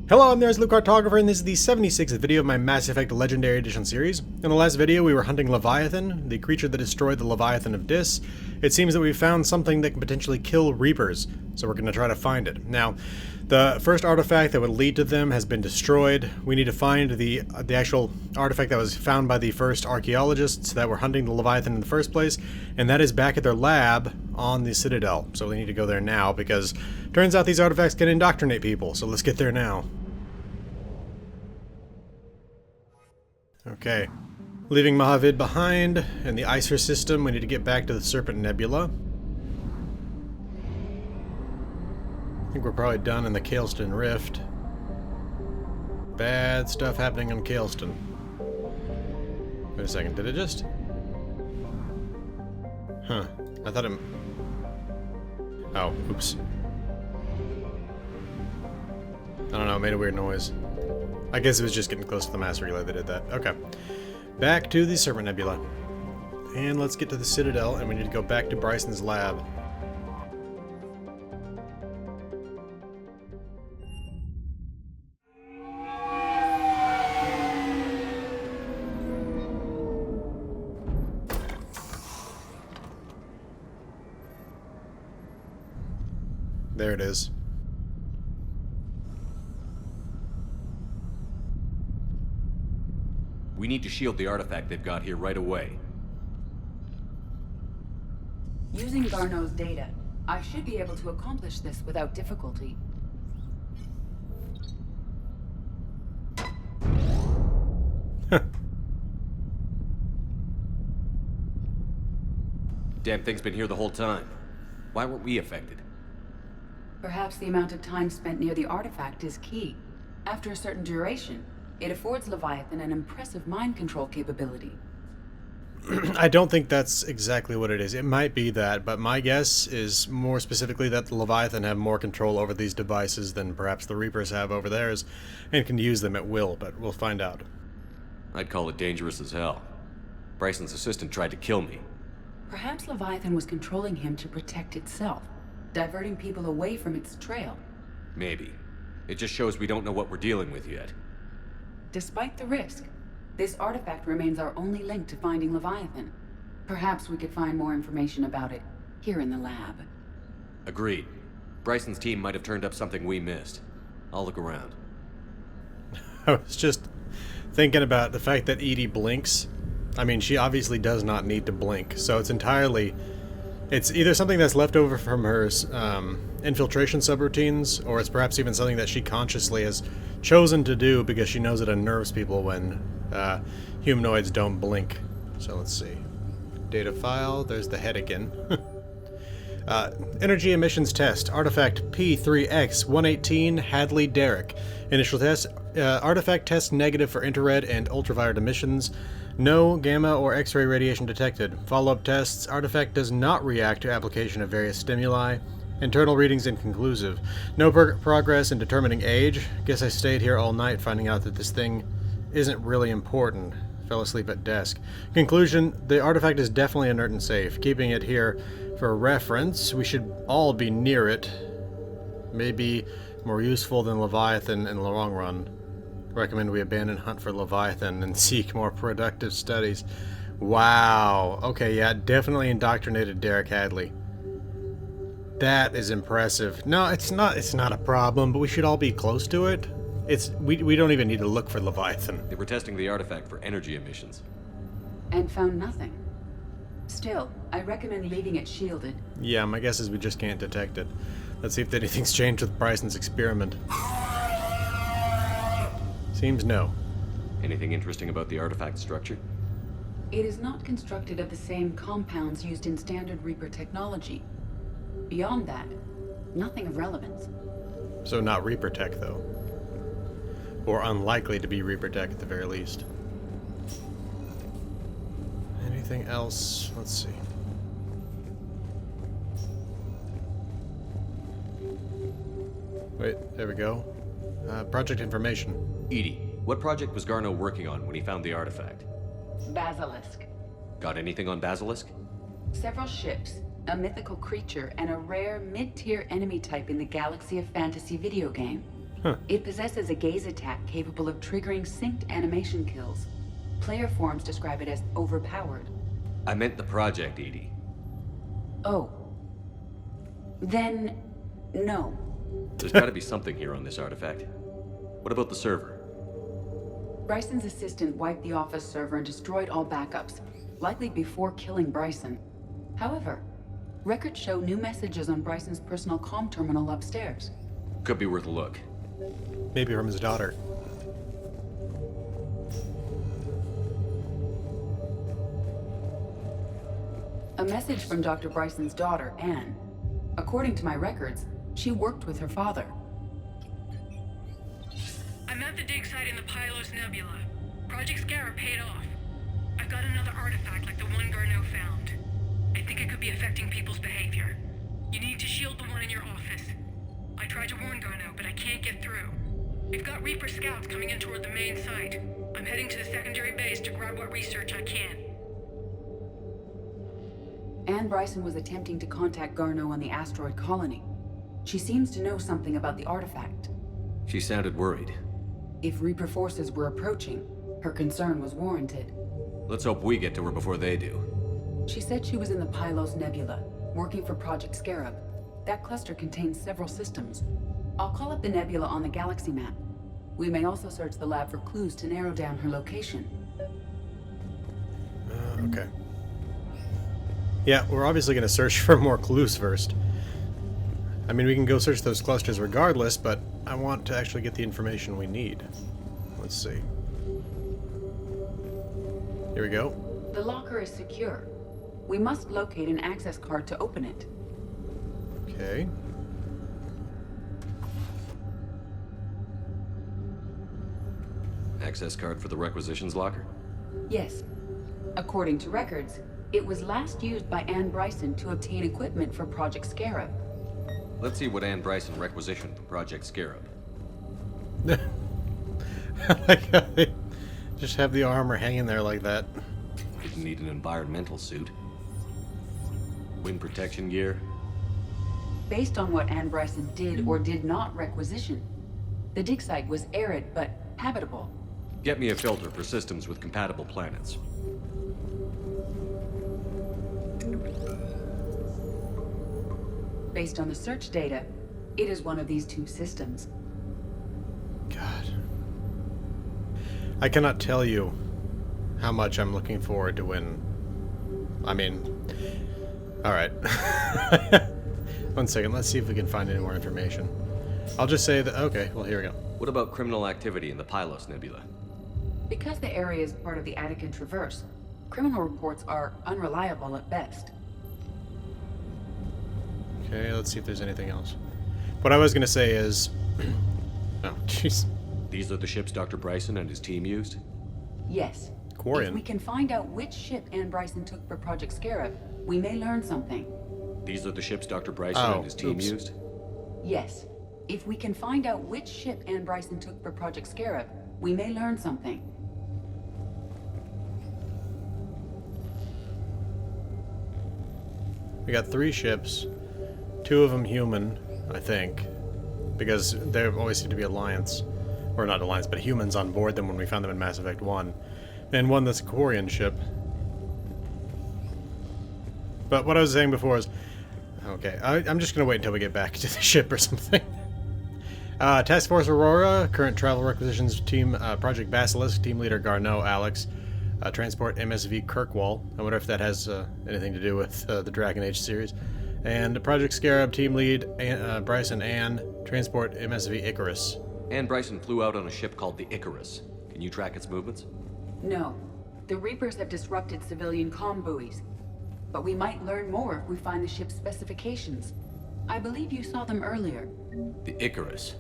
Hello, I'm there's Luke Cartographer, and this is the 76th video of my Mass Effect Legendary Edition series. In the last video, we were hunting Leviathan, the creature that destroyed the Leviathan of Dis. It seems that we've found something that can potentially kill Reapers, so we're going to try to find it. Now, the first artifact that would lead to them has been destroyed. We need to find the actual artifact that was found by the first archaeologists that were hunting the Leviathan in the first place, and that is back at their lab on the Citadel. So we need to go there now, because turns out these artifacts can indoctrinate people, so let's get there now. Okay, leaving Mojave behind and the Icer system, we need to get back to the Serpent Nebula. I think we're probably done in the Kaleston Rift. Bad stuff happening on Kaleston. Wait a second, did it just? Huh, I thought it... Oh, oops. I don't know, it made a weird noise. I guess it was just getting close to the master relay that did that. Okay. Back to the Serpent Nebula. And let's get to the Citadel, and we need to go back to Bryson's lab. There it is. We need to shield the artifact they've got here right away. Using Garneau's data, I should be able to accomplish this without difficulty. Damn thing's been here the whole time. Why weren't we affected? Perhaps the amount of time spent near the artifact is key. After a certain duration, it affords Leviathan an impressive mind control capability. I don't think that's exactly what it is. It might be that, but my guess is more specifically that the Leviathan have more control over these devices than perhaps the Reapers have over theirs, and can use them at will, but we'll find out. I'd call it dangerous as hell. Bryson's assistant tried to kill me. Perhaps Leviathan was controlling him to protect itself, diverting people away from its trail. Maybe. It just shows we don't know what we're dealing with yet. Despite the risk, this artifact remains our only link to finding Leviathan. Perhaps we could find more information about it here in the lab. Agreed. Bryson's team might have turned up something we missed. I'll look around. I was just thinking about the fact that Edie blinks. I mean, she obviously does not need to blink, so it's entirely... It's either something that's left over from her infiltration subroutines, or it's perhaps even something that she consciously has chosen to do because she knows it unnerves people when humanoids don't blink. So let's see. Data file, there's the head again. Energy emissions test, artifact P3X118 Hadley Derrick. Initial test, artifact test negative for infrared and ultraviolet emissions. No gamma or X-ray radiation detected. Follow-up tests, artifact does not react to application of various stimuli. Internal readings inconclusive. No progress in determining age. Guess I stayed here all night finding out that this thing isn't really important. Fell asleep at desk. Conclusion, the artifact is definitely inert and safe. Keeping it here for reference, we should all be near it. Maybe more useful than Leviathan in the long run. Recommend we abandon hunt for Leviathan and seek more productive studies. Wow. Okay, yeah, definitely indoctrinated Derek Hadley. That is impressive. No, it's not a problem, but we should all be close to it. We don't even need to look for Leviathan. They were testing the artifact for energy emissions. And found nothing. Still, I recommend leaving it shielded. Yeah, my guess is we just can't detect it. Let's see if anything's changed with Bryson's experiment. Seems no. Anything interesting about the artifact structure? It is not constructed of the same compounds used in standard Reaper technology. Beyond that, nothing of relevance. So not Reaper tech, though. Or unlikely to be Reaper tech at the very least. Anything else? Let's see. Wait, there we go. Project information. Edie, what project was Garneau working on when he found the artifact? Basilisk. Got anything on Basilisk? Several ships, a mythical creature, and a rare mid-tier enemy type in the Galaxy of Fantasy video game. It possesses a gaze attack capable of triggering synced animation kills. Player forums describe it as overpowered. I meant the project, Edie. Oh. Then, no. There's gotta be something here on this artifact. What about the server? Bryson's assistant wiped the office server and destroyed all backups, likely before killing Bryson. However, records show new messages on Bryson's personal comm terminal upstairs. Could be worth a look. Maybe from his daughter. A message from Dr. Bryson's daughter, Anne. According to my records, she worked with her father. I'm at the dig site in the Pylos Nebula. Project Scarab paid off. I've got another artifact like the one Garneau found. I think it could be affecting people's behavior. You need to shield the one in your office. I tried to warn Garneau, but I can't get through. We've got Reaper scouts coming in toward the main site. I'm heading to the secondary base to grab what research I can. Anne Bryson was attempting to contact Garneau on the asteroid colony. She seems to know something about the artifact. She sounded worried. If Reaper forces were approaching, her concern was warranted. Let's hope we get to her before they do. She said she was in the Pylos Nebula, working for Project Scarab. That cluster contains several systems. I'll call up the nebula on the galaxy map. We may also search the lab for clues to narrow down her location. Okay. Yeah, we're obviously going to search for more clues first. I mean, we can go search those clusters regardless, but I want to actually get the information we need. Let's see. Here we go. The locker is secure. We must locate an access card to open it. Okay. Access card for the requisitions locker? Yes. According to records, it was last used by Anne Bryson to obtain equipment for Project Scarab. Let's see what Anne Bryson requisitioned for Project Scarab. I like how they just have the armor hanging there like that. Didn't need an environmental suit. Wind protection gear. Based on what Anne Bryson did or did not requisition, the dig site was arid but habitable. Get me a filter for systems with compatible planets. Based on the search data, it is one of these two systems. God. I cannot tell you how much I'm looking forward to when... I mean... Alright. 1 second, let's see if we can find any more information. I'll just say that... Okay, well, here we go. What about criminal activity in the Pylos Nebula? Because the area is part of the Attican Traverse, criminal reports are unreliable at best. Okay, let's see if there's anything else. What I was going to say is... oh, jeez. These are the ships Dr. Bryson and his team used? Yes. Quarian. If we can find out which ship Anne Bryson took for Project Scarab, we may learn something. These are the ships Dr. Bryson and his team oops. used? Yes. If we can find out which ship Anne Bryson took for Project Scarab, we may learn something. We got 3 ships. 2 of them human, I think. Because there always seem to be Alliance. Or not Alliance, but humans on board them when we found them in Mass Effect 1. And one that's a Quarian ship. But what I was saying before is... Okay, I'm just going to wait until we get back to the ship or something. Task Force Aurora, current travel requisitions team, Project Basilisk, team leader Garneau, Alex. Transport MSV Kirkwall. I wonder if that has anything to do with the Dragon Age series. And Project Scarab, team lead Bryson Ann. Transport MSV Icarus. Anne Bryson flew out on a ship called the Icarus. Can you track its movements? No. The Reapers have disrupted civilian comm buoys. But we might learn more if we find the ship's specifications. I believe you saw them earlier. The Icarus.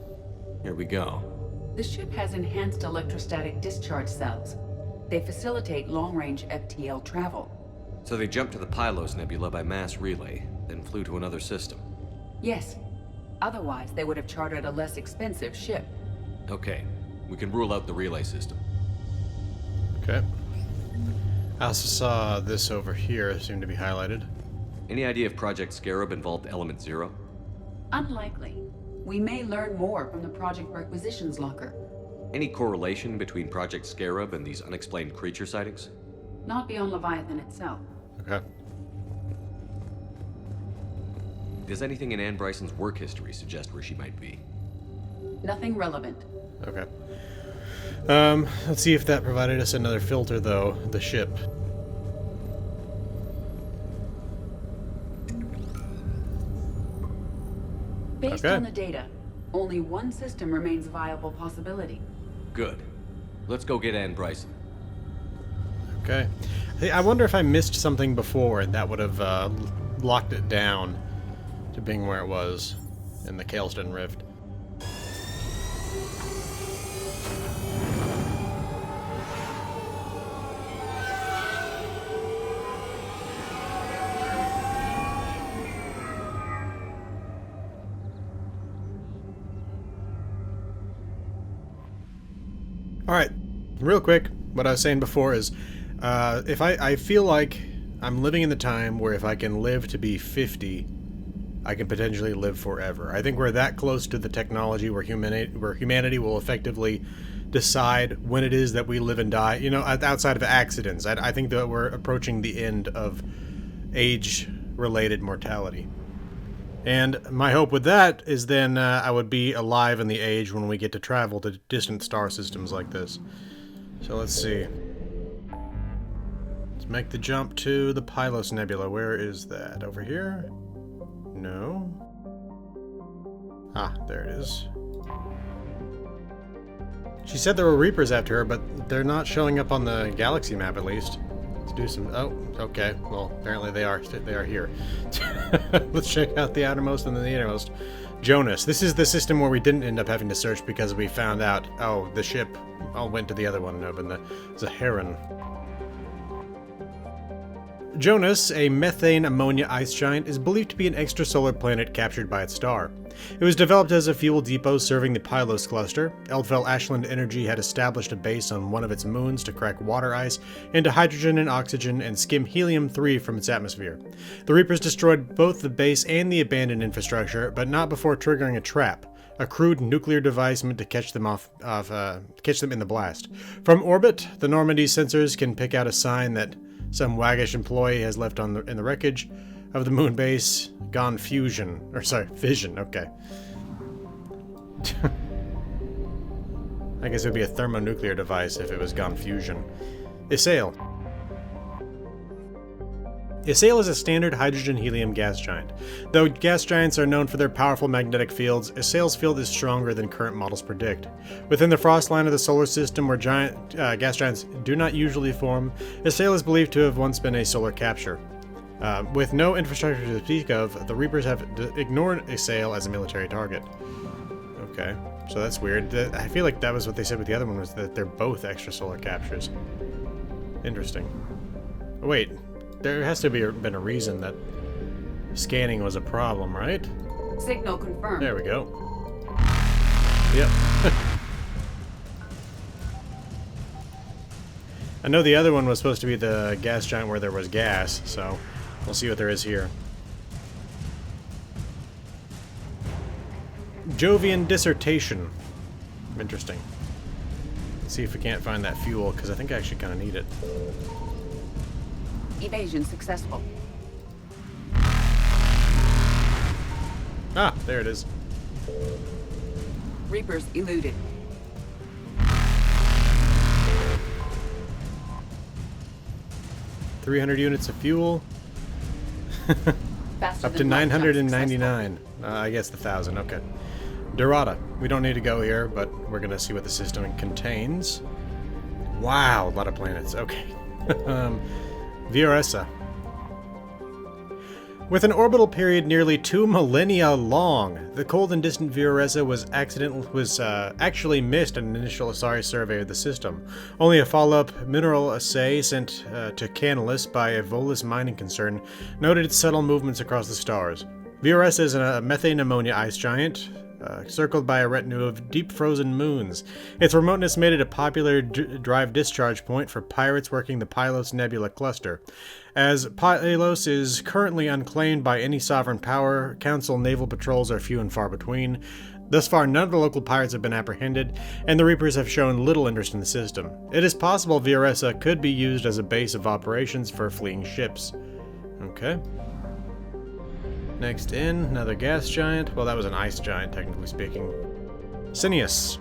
Here we go. The ship has enhanced electrostatic discharge cells. They facilitate long-range FTL travel. So they jumped to the Pylos Nebula by mass relay, then flew to another system. Yes. Otherwise, they would have chartered a less expensive ship. Okay, we can rule out the relay system. Okay. I also saw this over here, seemed to be highlighted. Any idea if Project Scarab involved Element Zero? Unlikely. We may learn more from the project requisitions locker. Any correlation between Project Scarab and these unexplained creature sightings? Not beyond Leviathan itself. Okay. Does anything in Anne Bryson's work history suggest where she might be? Nothing relevant. Okay. Let's see if that provided us another filter, though. The ship. Based Okay. on the data, only one system remains a viable possibility. Good. Let's go get Anne Bryson. Okay. Hey, I wonder if I missed something before and that would have locked it down to being where it was in the Kaleston Rift. Alright, real quick, what I was saying before is, if I feel like I'm living in the time where if I can live to be 50, I can potentially live forever. I think we're that close to the technology where humanity will effectively decide when it is that we live and die, you know, outside of accidents. I think that we're approaching the end of age-related mortality. And my hope with that is then I would be alive in the age when we get to travel to distant star systems like this. So let's see. Let's make the jump to the Pylos Nebula. Where is that? Over here? No. Ah, there it is. She said there were Reapers after her, but they're not showing up on the galaxy map at least. Let's do some... Oh, okay. Well, apparently they are here. Let's check out the outermost and then the innermost. Jonas. This is the system where we didn't end up having to search because we found out, oh, the ship all went to the other one and opened the Zaharan. Jonas, a methane ammonia ice giant, is believed to be an extrasolar planet captured by its star. It was developed as a fuel depot serving the Pylos cluster. Eldfell Ashland Energy had established a base on one of its moons to crack water ice into hydrogen and oxygen and skim helium-3 from its atmosphere. The Reapers destroyed both the base and the abandoned infrastructure, but not before triggering a trap, a crude nuclear device meant to catch them catch them in the blast. From orbit, the Normandy sensors can pick out a sign that some waggish employee has left in the wreckage of the moon base. Gone fission, okay. I guess it would be a thermonuclear device if it was gone fusion. Isail. Isail is a standard hydrogen-helium gas giant. Though gas giants are known for their powerful magnetic fields, Isail's field is stronger than current models predict. Within the frost line of the solar system where gas giants do not usually form, Isail is believed to have once been a solar capture. With no infrastructure to speak of, the Reapers have ignored Isail as a military target. Okay, so that's weird. I feel like that was what they said with the other one, was that they're both extrasolar captures. Interesting. Wait. There has to be been a reason that scanning was a problem, right? Signal confirmed. There we go. Yep. I know the other one was supposed to be the gas giant where there was gas, so we'll see what there is here. Jovian dissertation. Interesting. Let's see if we can't find that fuel, because I think I actually kind of need it. Evasion successful. Ah, there it is. Reapers eluded. $300 units of fuel. Faster Up to than light jump 999. I guess the 1,000. Okay. Dorada. We don't need to go here, but we're gonna see what the system contains. Wow, a lot of planets. Okay. Vioressa. With an orbital period nearly 2 millennia long, the cold and distant Vioressa was actually missed in an initial Asari survey of the system. Only a follow-up mineral assay sent to Canalus by a Volus mining concern noted its subtle movements across the stars. Vioressa is a methane ammonia ice giant. circled by a retinue of deep frozen moons. Its remoteness made it a popular drive discharge point for pirates working the Pylos Nebula cluster. As Pylos is currently unclaimed by any sovereign power, Council naval patrols are few and far between. Thus far, none of the local pirates have been apprehended, and the Reapers have shown little interest in the system. It is possible Vioressa could be used as a base of operations for fleeing ships. Okay. Next in, another gas giant. Well, that was an ice giant, technically speaking. Sinius.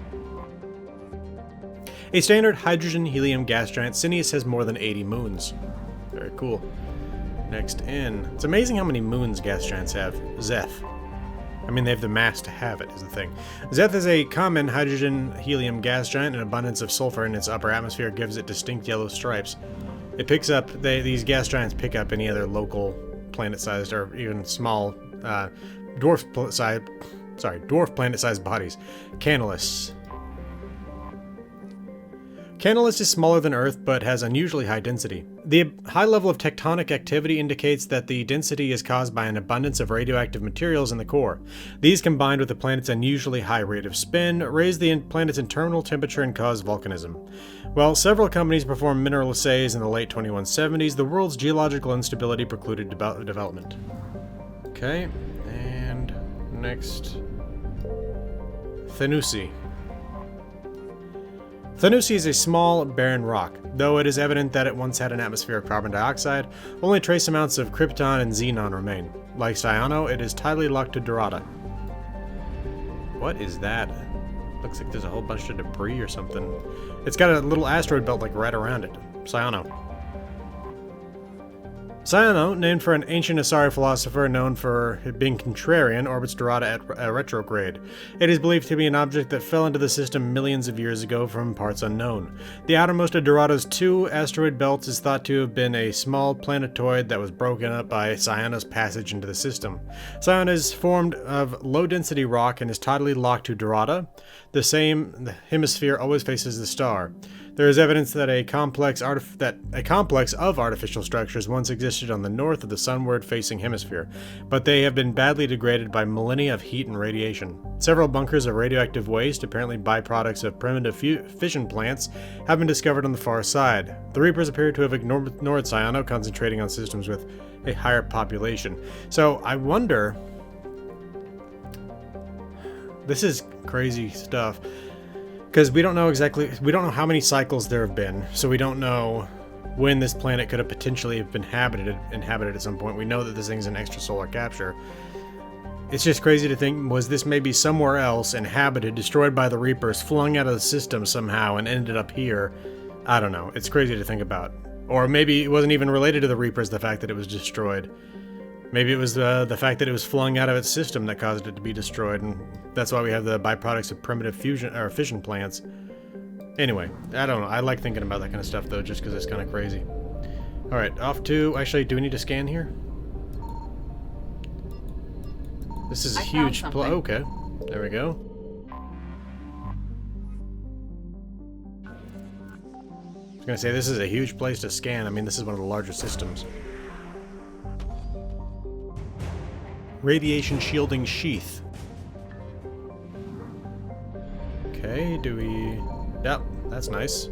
A standard hydrogen-helium gas giant, Sinius has more than 80 moons. Very cool. Next in. It's amazing how many moons gas giants have. Zeth. I mean, they have the mass to have it, is the thing. Zeth is a common hydrogen-helium gas giant. An abundance of sulfur in its upper atmosphere gives it distinct yellow stripes. It picks up, these gas giants pick up any other local planet-sized or even small dwarf planet-sized bodies. Canalus. Canalus is smaller than Earth, but has unusually high density. The high level of tectonic activity indicates that the density is caused by an abundance of radioactive materials in the core. These, combined with the planet's unusually high rate of spin, raise the planet's internal temperature and cause volcanism. While several companies performed mineral assays in the late 2170s, the world's geological instability precluded development. Okay, and next... Thanusi. Thanusi is a small, barren rock. Though it is evident that it once had an atmosphere of carbon dioxide, only trace amounts of krypton and xenon remain. Like Cyano, it is tidally locked to Dorada. What is that? Looks like there's a whole bunch of debris or something. It's got a little asteroid belt like right around it. Cyano. Cyano, named for an ancient Asari philosopher known for being contrarian, orbits Dorada at a retrograde. It is believed to be an object that fell into the system millions of years ago from parts unknown. The outermost of Dorada's two asteroid belts is thought to have been a small planetoid that was broken up by Cyano's passage into the system. Cyano is formed of low-density rock and is tidally locked to Dorada. The hemisphere always faces the star. There is evidence that a complex of artificial structures once existed on the north of the sunward-facing hemisphere, but they have been badly degraded by millennia of heat and radiation. Several bunkers of radioactive waste, apparently byproducts of primitive fission plants, have been discovered on the far side. The Reapers appear to have ignored Cyano, concentrating on systems with a higher population. So I wonder... This is crazy stuff. Because we don't know how many cycles there have been, so we don't know when this planet could have potentially been inhabited at some point. We know that this thing's an extrasolar capture. It's just crazy to think, was this maybe somewhere else, inhabited, destroyed by the Reapers, flung out of the system somehow, and ended up here? I don't know. It's crazy to think about. Or maybe it wasn't even related to the Reapers, the fact that it was destroyed. Maybe it was the fact that it was flung out of its system that caused it to be destroyed, and that's why we have the byproducts of primitive fission plants. Anyway, I don't know. I like thinking about that kind of stuff, though, just because it's kind of crazy. Alright, off to... Actually, do we need to scan here? This is a huge... Okay, there we go. I was going to say, this is a huge place to scan. I mean, this is one of the larger systems. Radiation shielding sheath. Okay, do we... Yep, that's nice.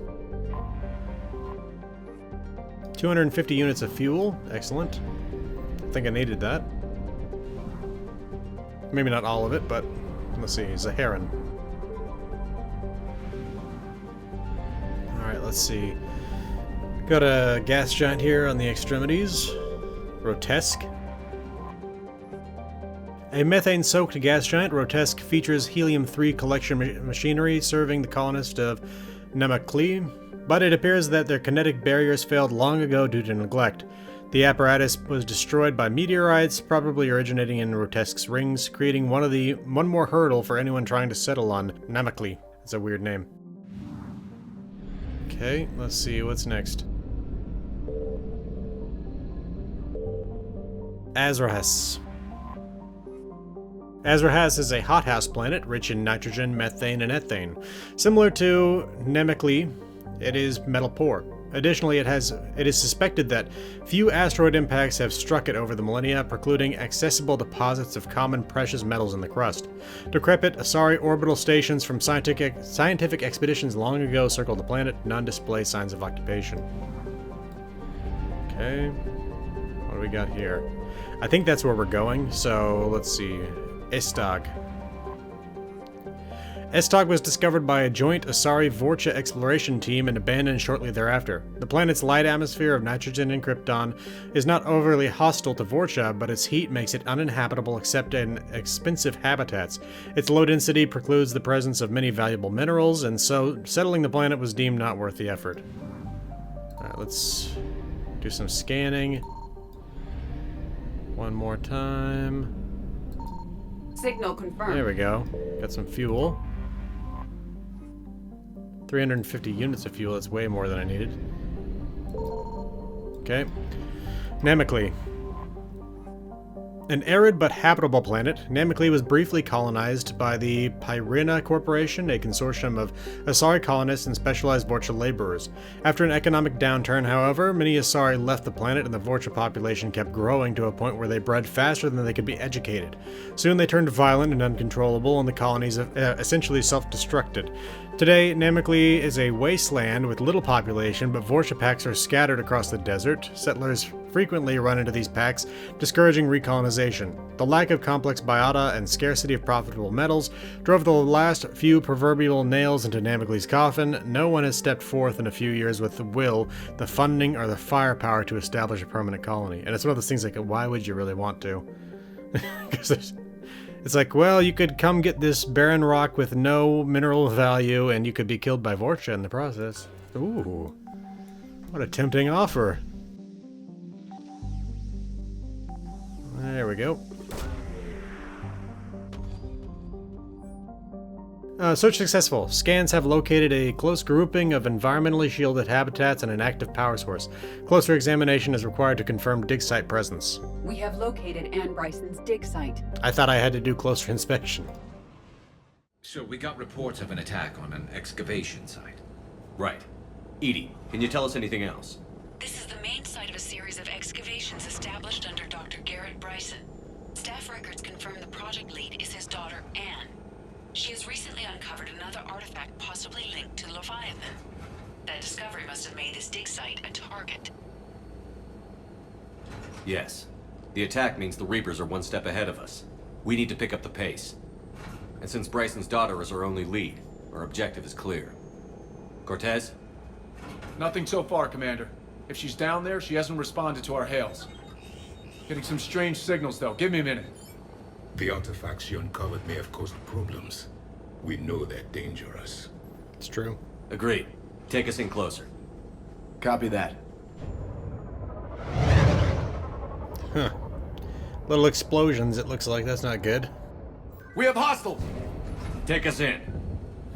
250 units of fuel. Excellent. I think I needed that. Maybe not all of it, but let's see. Zaharan. Alright, let's see. Got a gas giant here on the extremities. Grotesque. A methane-soaked gas giant, Grotesque features helium-3 collection machinery serving the colonists of Namakli, but it appears that their kinetic barriers failed long ago due to neglect. The apparatus was destroyed by meteorites, probably originating in Grotesque's rings, creating one more hurdle for anyone trying to settle on Namakli. That's a weird name. Okay, let's see, what's next? Azrahas. Azrahas is a hothouse planet rich in nitrogen, methane, and ethane. Similar to Namakli, it is metal poor. Additionally, it is suspected that few asteroid impacts have struck it over the millennia, precluding accessible deposits of common precious metals in the crust. Decrepit Asari orbital stations from scientific expeditions long ago circled the planet, none display signs of occupation. Okay, what do we got here? I think that's where we're going, so let's see. Estag. Estag was discovered by a joint Asari-Vorcha exploration team and abandoned shortly thereafter. The planet's light atmosphere of nitrogen and krypton is not overly hostile to Vorcha, but its heat makes it uninhabitable except in expensive habitats. Its low density precludes the presence of many valuable minerals, and so settling the planet was deemed not worth the effort. Alright, let's do some scanning. One more time. Signal confirmed. There we go. Got some fuel. 350 units of fuel, that's way more than I needed. Okay. Namakli. An arid but habitable planet, Namakli was briefly colonized by the Pyrrhina Corporation, a consortium of Asari colonists and specialized Vorcha laborers. After an economic downturn, however, many Asari left the planet and the Vorcha population kept growing to a point where they bred faster than they could be educated. Soon they turned violent and uncontrollable, and the colonies essentially self-destructed. Today, Namakli is a wasteland with little population, but Vorcha packs are scattered across the desert. Settlers frequently run into these packs, discouraging recolonization. The lack of complex biota and scarcity of profitable metals drove the last few proverbial nails into Namakli's coffin. No one has stepped forth in a few years with the will, the funding, or the firepower to establish a permanent colony. And it's one of those things like, why would you really want to? Because it's like, well, you could come get this barren rock with no mineral value, and you could be killed by Vorcha in the process. Ooh, what a tempting offer. There we go. Search successful. Scans have located a close grouping of environmentally shielded habitats and an active power source. Closer examination is required to confirm dig site presence. We have located Anne Bryson's dig site. I thought I had to do closer inspection. So we got reports of an attack on an excavation site. Right. Edie, can you tell us anything else? This is the main site of a series of excavations established under Dr. Garrett Bryson. Staff records confirm the project lead is his daughter, Anne. She has recently uncovered another artifact possibly linked to Leviathan. That discovery must have made this dig site a target. Yes. The attack means the Reapers are one step ahead of us. We need to pick up the pace. And since Bryson's daughter is our only lead, our objective is clear. Cortez? Nothing so far, Commander. If she's down there, she hasn't responded to our hails. Getting some strange signals, though. Give me a minute. The artifacts she uncovered may have caused problems. We know they're dangerous. It's true. Agreed. Take us in closer. Copy that. Huh. Little explosions, it looks like. That's not good. We have hostiles! Take us in.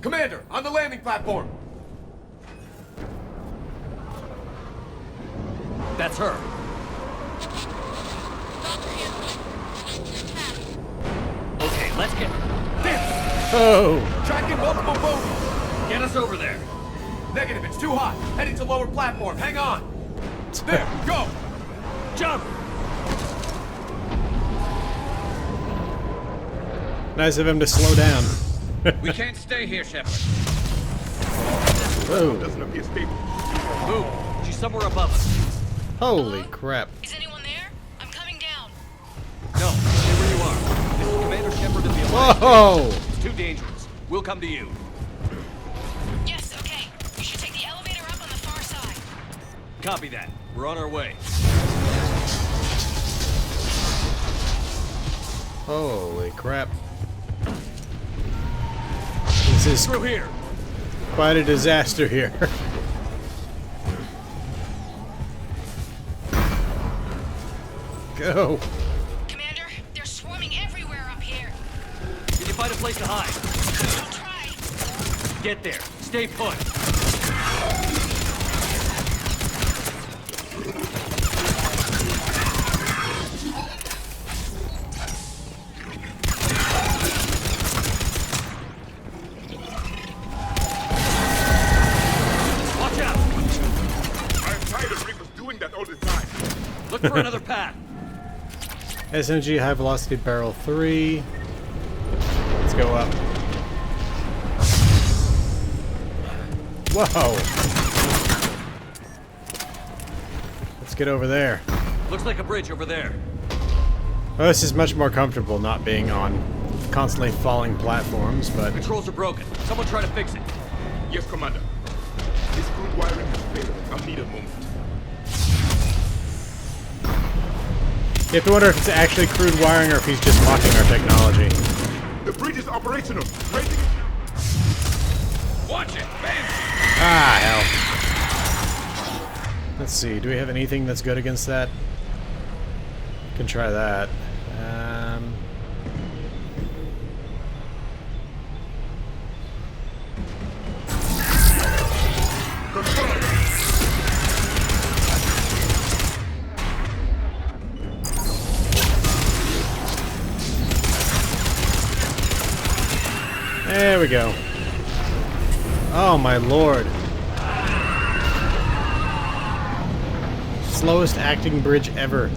Commander, on the landing platform! That's her. Okay, let's get... Oh! Tracking multiple bogies! Get us over there. Negative, it's too hot. Heading to lower platform. Hang on! There, go! Jump! Nice of him to slow down. We can't stay here, Shepard. Whoa. Doesn't appear stable. Move. She's somewhere above us. Holy crap. Is anyone there? I'm coming down. No, stay where you are. This is Commander Shepard of the Alliance. Whoa! It's too dangerous. We'll come to you. Yes, okay. You should take the elevator up on the far side. Copy that. We're on our way. Holy crap. This is Through here. quite a disaster here. Go. Commander, they're swarming everywhere up here. Can you find a place to hide? I'll try. Get there. Stay put. Watch out! for another path. SMG high velocity barrel 3. Let's go up. Whoa! Let's get over there. Looks like a bridge over there. Well, this is much more comfortable not being on constantly falling platforms, but... Controls are broken. Someone try to fix it. Yes, Commander. This crude wiring has failed. I'll need a moment. You have to wonder if it's actually crude wiring or if he's just mocking our technology. The bridge is operational. Raising. Watch it, bam! Ah, hell. Let's see, do we have anything that's good against that? Can try that. There we go. Oh my lord. Slowest acting bridge ever.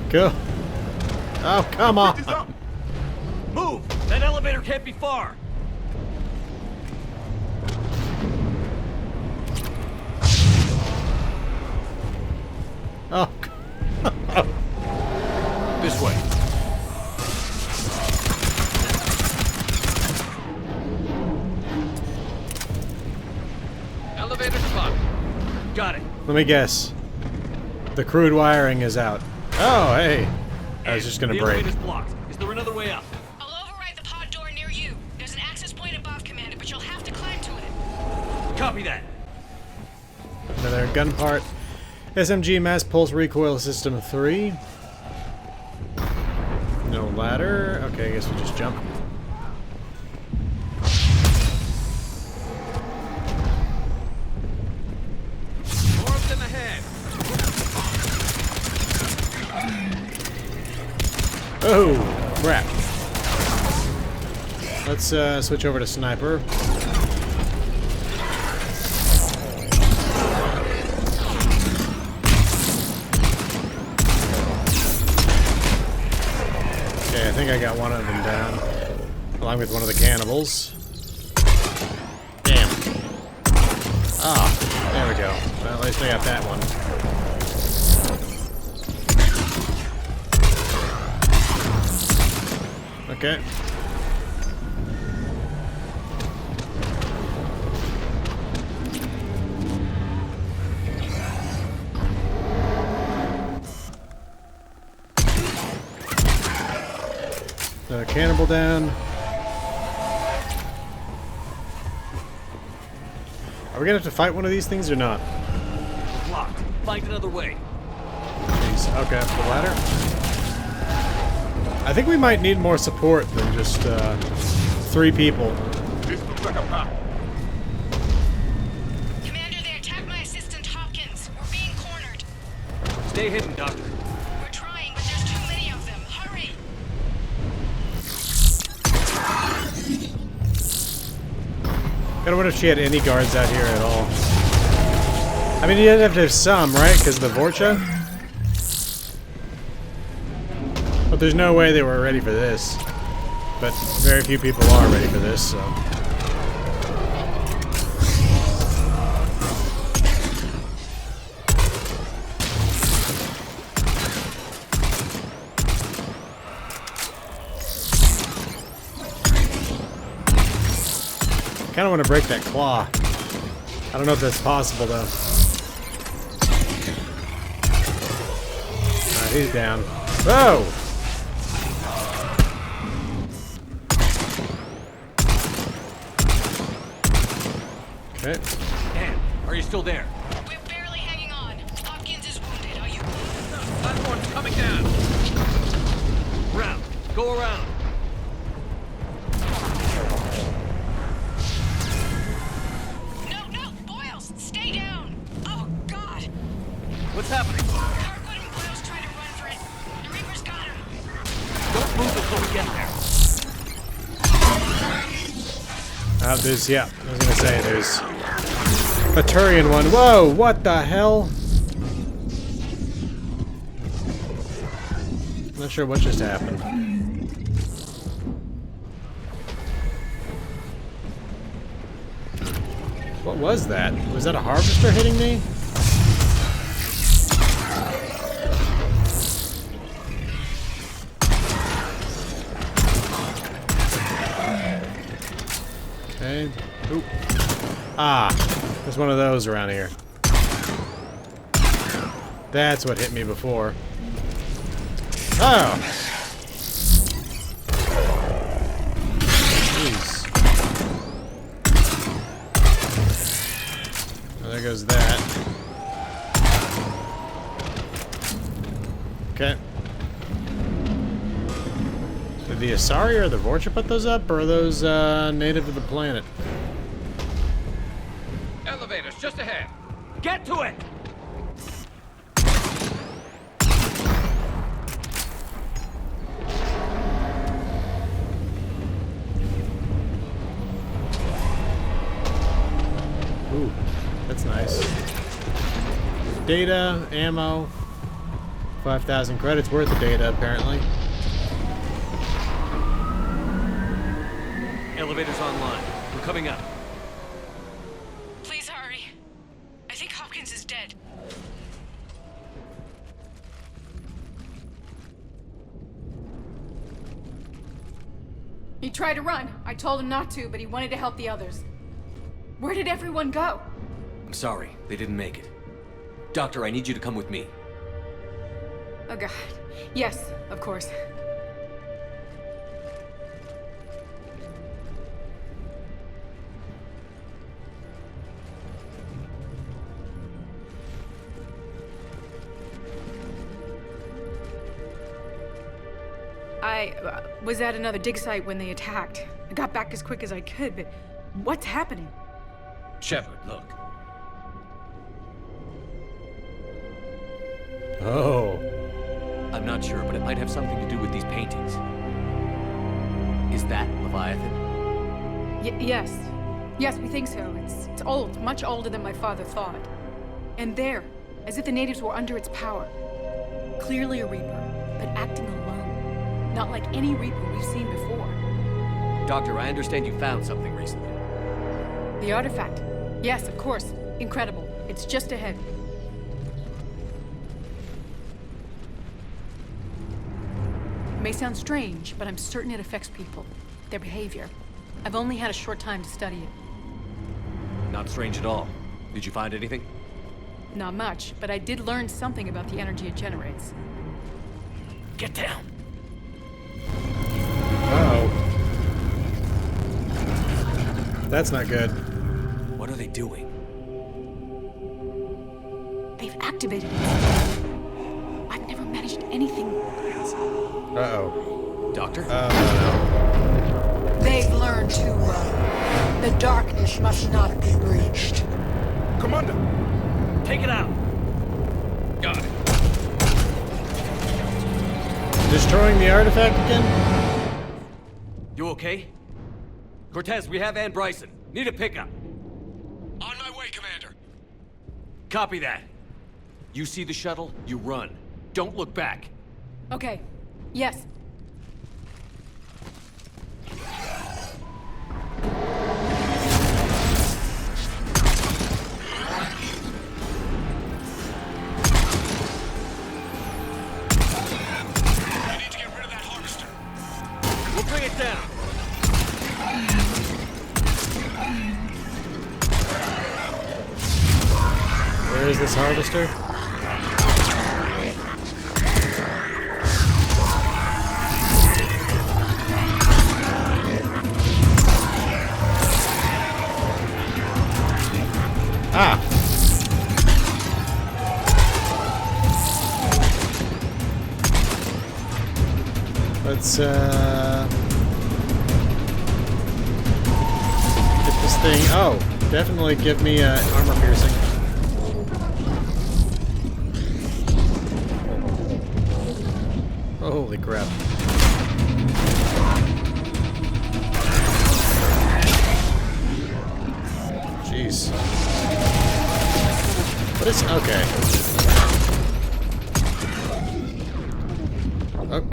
Go. Oh, come on. Move! That elevator can't be far. Oh. This way. Elevator spot. Got it. Let me guess. The crude wiring is out. Oh, hey. I was just gonna the break. elevator's blocked. Is there another way up? I'll override the pod door near you. There's an access point above, Commander, but you'll have to climb to it. Copy that. Another gun part. SMG mass pulse recoil system 3. No ladder. Okay, I guess we just jump. More of them ahead. Oh, crap. Let's switch over to sniper. Okay, I think I got one of them down, along with one of the cannibals. Damn. Ah, there we go. Well, at least I got that one. Okay. Another cannibal down. Are we gonna have to fight one of these things or not? Blocked. Find another way. Jeez. Okay, up the ladder. I think we might need more support than just 3 people. This looks like a path. Commander, they attacked my assistant, Hopkins. We're being cornered. Stay hidden, Doctor. We're trying, but there's too many of them. Hurry! Gotta wonder if she had any guards out here at all. I mean, you did have to have some, right? Because of the Vorcha? But there's no way they were ready for this. But very few people are ready for this, so... I kind of want to break that claw. I don't know if that's possible, though. Alright, he's down. Whoa! Okay. Dan, are you still there? We're barely hanging on. Hopkins is wounded. Are you... Platform's coming down. Round. Go around. No, Boyles! Stay down! Oh, God! What's happening? Kirkwood and Boyles tried to run for it. The Reaper's got him. Don't move until we get there. There's, yeah, I was gonna say, there's a Turian one. Whoa, what the hell? Not sure what just happened. What was that? Was that a harvester hitting me? Okay. Oop. Ah, there's one of those around here. That's what hit me before. Oh! Jeez. Well, there goes that. Okay. Did the Asari or the Vorcha put those up, or are those native to the planet? Elevators just ahead. Get to it! Ooh, that's nice. Data, ammo, 5,000 credits worth of data, apparently. Elevator's online. We're coming up. Please hurry. I think Hopkins is dead. He tried to run. I told him not to, but he wanted to help the others. Where did everyone go? I'm sorry, they didn't make it. Doctor, I need you to come with me. Oh god. Yes, of course. I was at another dig site when they attacked. I got back as quick as I could, but what's happening? Shepard, look. Oh. I'm not sure, but it might have something to do with these paintings. Is that Leviathan? Yes. Yes, we think so. It's old, much older than my father thought. And there, as if the natives were under its power. Clearly a Reaper, but acting alone. Not like any Reaper we've seen before. Doctor, I understand you found something recently. The artifact. Yes, of course. Incredible. It's just ahead. It may sound strange, but I'm certain it affects people. Their behavior. I've only had a short time to study it. Not strange at all. Did you find anything? Not much, but I did learn something about the energy it generates. Get down. Uh-oh. That's not good. What are they doing? They've activated it. I've never managed anything. Uh-oh. Doctor? Oh, They've learned too well. The darkness must not be breached. Commander! Take it out! Got it. no. Destroying the artifact again? You okay? Cortez, we have Ann Bryson. Need a pickup. On my way, Commander. Copy that. You see the shuttle, you run. Don't look back. Okay. Yes. I need to get rid of that harvester. We'll bring it down. Where is this harvester? Ah! Let's, get this thing... Oh! Definitely give me, armor piercing. Holy crap. Jeez. What is... Okay.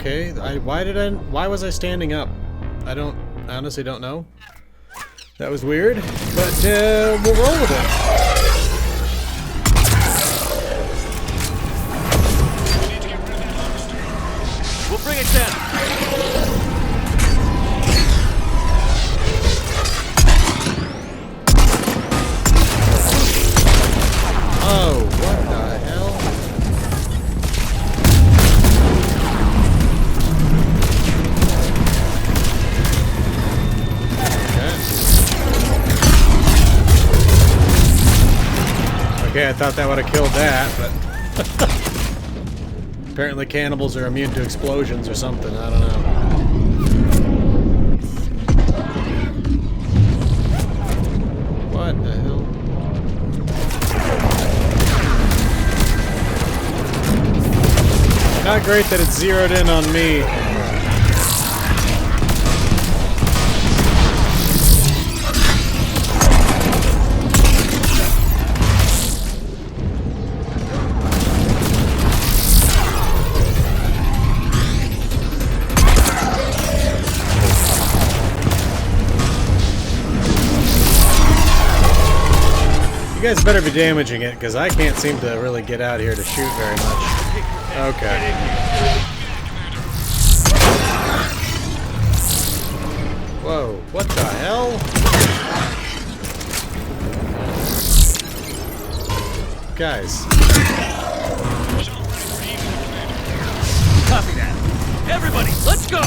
Okay, why was I standing up? I honestly don't know. That was weird, but we'll roll with it. We'll bring it down. Oh, what the hell? Okay, I thought that would have killed that, but apparently cannibals are immune to explosions or something, I don't know. What the hell? Not great that it's zeroed in on me. You guys better be damaging it, because I can't seem to really get out here to shoot very much. Okay. Whoa, what the hell? Guys. Copy that. Everybody, let's go!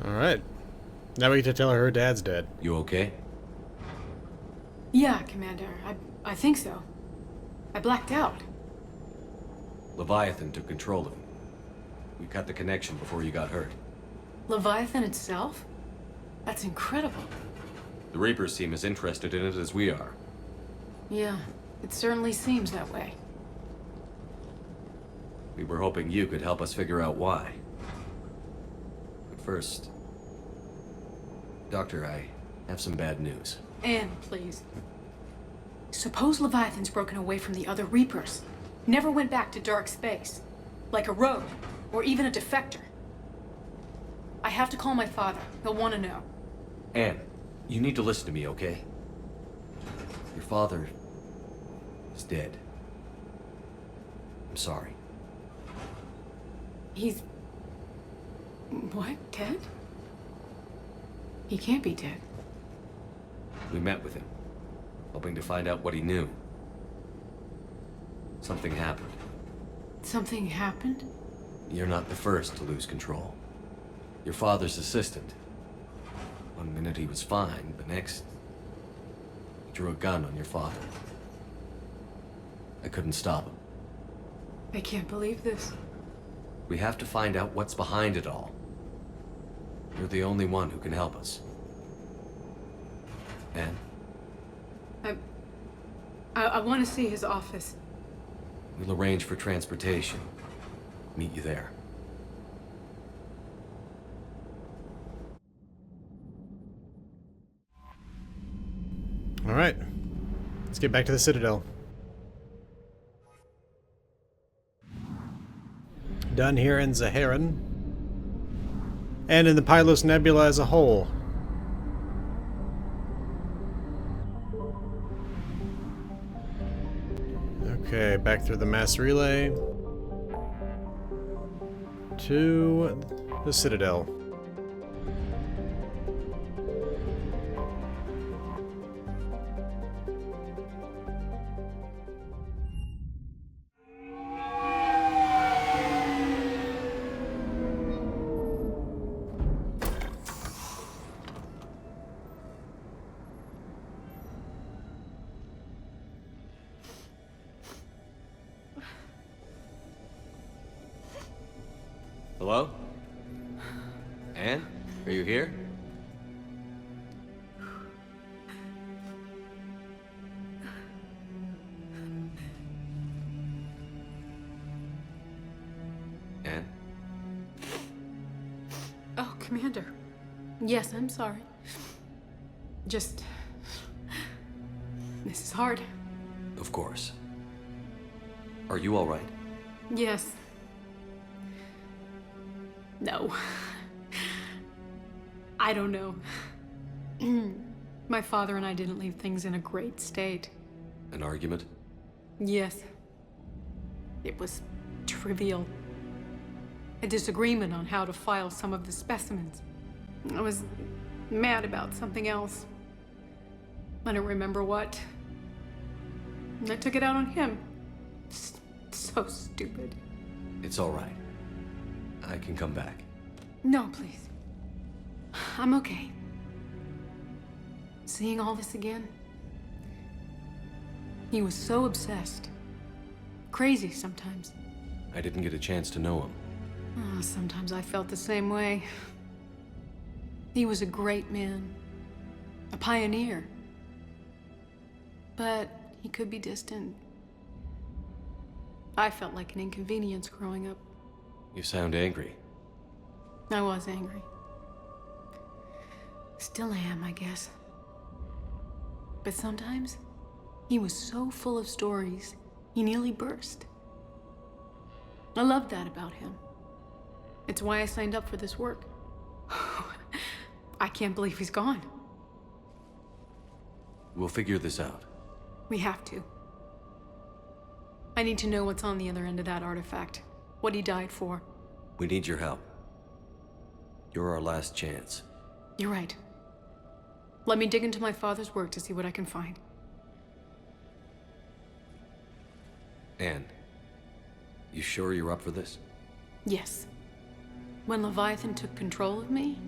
Alright. Now we get to tell her dad's dead. You okay? Yeah, Commander. I think so. I blacked out. Leviathan took control of him. We cut the connection before you got hurt. Leviathan itself? That's incredible. The Reapers seem as interested in it as we are. Yeah, it certainly seems that way. We were hoping you could help us figure out why. But first... Doctor, I have some bad news. Anne, please. Suppose Leviathan's broken away from the other Reapers. Never went back to dark space. Like a rogue, or even a defector. I have to call my father. He'll want to know. Anne, you need to listen to me, okay? Your father is dead. I'm sorry. He's... what? Dead? He can't be dead. We met with him, hoping to find out what he knew. Something happened. Something happened? You're not the first to lose control. Your father's assistant. One minute he was fine, the next... he drew a gun on your father. I couldn't stop him. I can't believe this. We have to find out what's behind it all. You're the only one who can help us. Anne? I want to see his office. We'll arrange for transportation. Meet you there. Alright. Let's get back to the Citadel. Done here in Zaharan. And in the Pylos Nebula as a whole. Okay, back through the mass relay. To the Citadel. Hello? Anne? Are you here? Anne? Oh, Commander. Yes, I'm sorry. Just... This is hard. Of course. Are you all right? Yes. No. I don't know. My father and I didn't leave things in a great state. An argument? Yes. It was trivial. A disagreement on how to file some of the specimens. I was mad about something else. I don't remember what. And I took it out on him. So stupid. It's all right. I can come back. No, please. I'm okay. Seeing all this again? He was so obsessed. Crazy sometimes. I didn't get a chance to know him. Oh, sometimes I felt the same way. He was a great man. A pioneer. But he could be distant. I felt like an inconvenience growing up. You sound angry. I was angry. Still am, I guess. But sometimes, he was so full of stories, he nearly burst. I loved that about him. It's why I signed up for this work. I can't believe he's gone. We'll figure this out. We have to. I need to know what's on the other end of that artifact. What he died for. We need your help. You're our last chance. You're right. Let me dig into my father's work to see what I can find. Anne, you sure you're up for this? Yes. When Leviathan took control of me,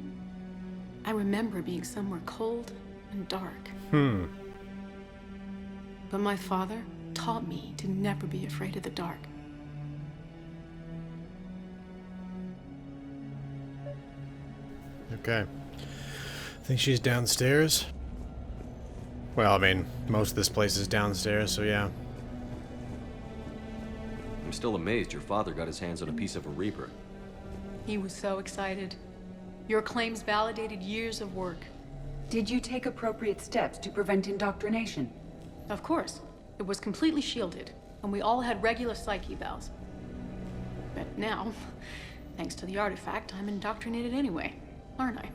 I remember being somewhere cold and dark. But my father taught me to never be afraid of the dark. Okay. I think she's downstairs. Well, I mean, most of this place is downstairs, so yeah. I'm still amazed your father got his hands on a piece of a Reaper. He was so excited. Your claims validated years of work. Did you take appropriate steps to prevent indoctrination? Of course. It was completely shielded, and we all had regular psych evals. But now, thanks to the artifact, I'm indoctrinated anyway, aren't I?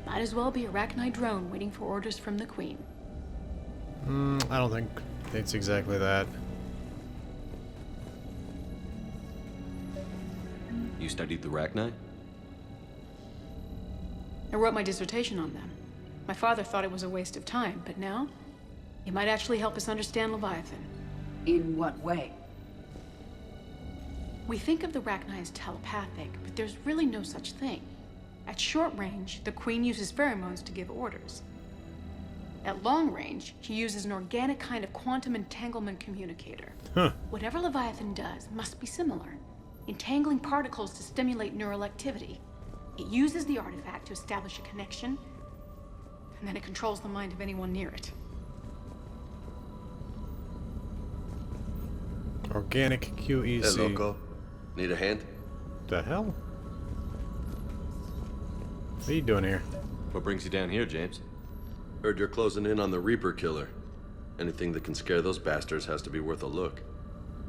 Might as well be a Arachnite drone waiting for orders from the Queen. I don't think it's exactly that. You studied the Arachnite? I wrote my dissertation on them. My father thought it was a waste of time, but now, it might actually help us understand Leviathan. In what way? We think of the Arachnite as telepathic, but there's really no such thing. At short range, the Queen uses pheromones to give orders. At long range, she uses an organic kind of quantum entanglement communicator. Whatever Leviathan does must be similar, entangling particles to stimulate neural activity. It uses the artifact to establish a connection, and then it controls the mind of anyone near it. Organic QEC. Hey, loco. Need a hand? The hell? What are you doing here? What brings you down here, James? Heard you're closing in on the Reaper killer. Anything that can scare those bastards has to be worth a look.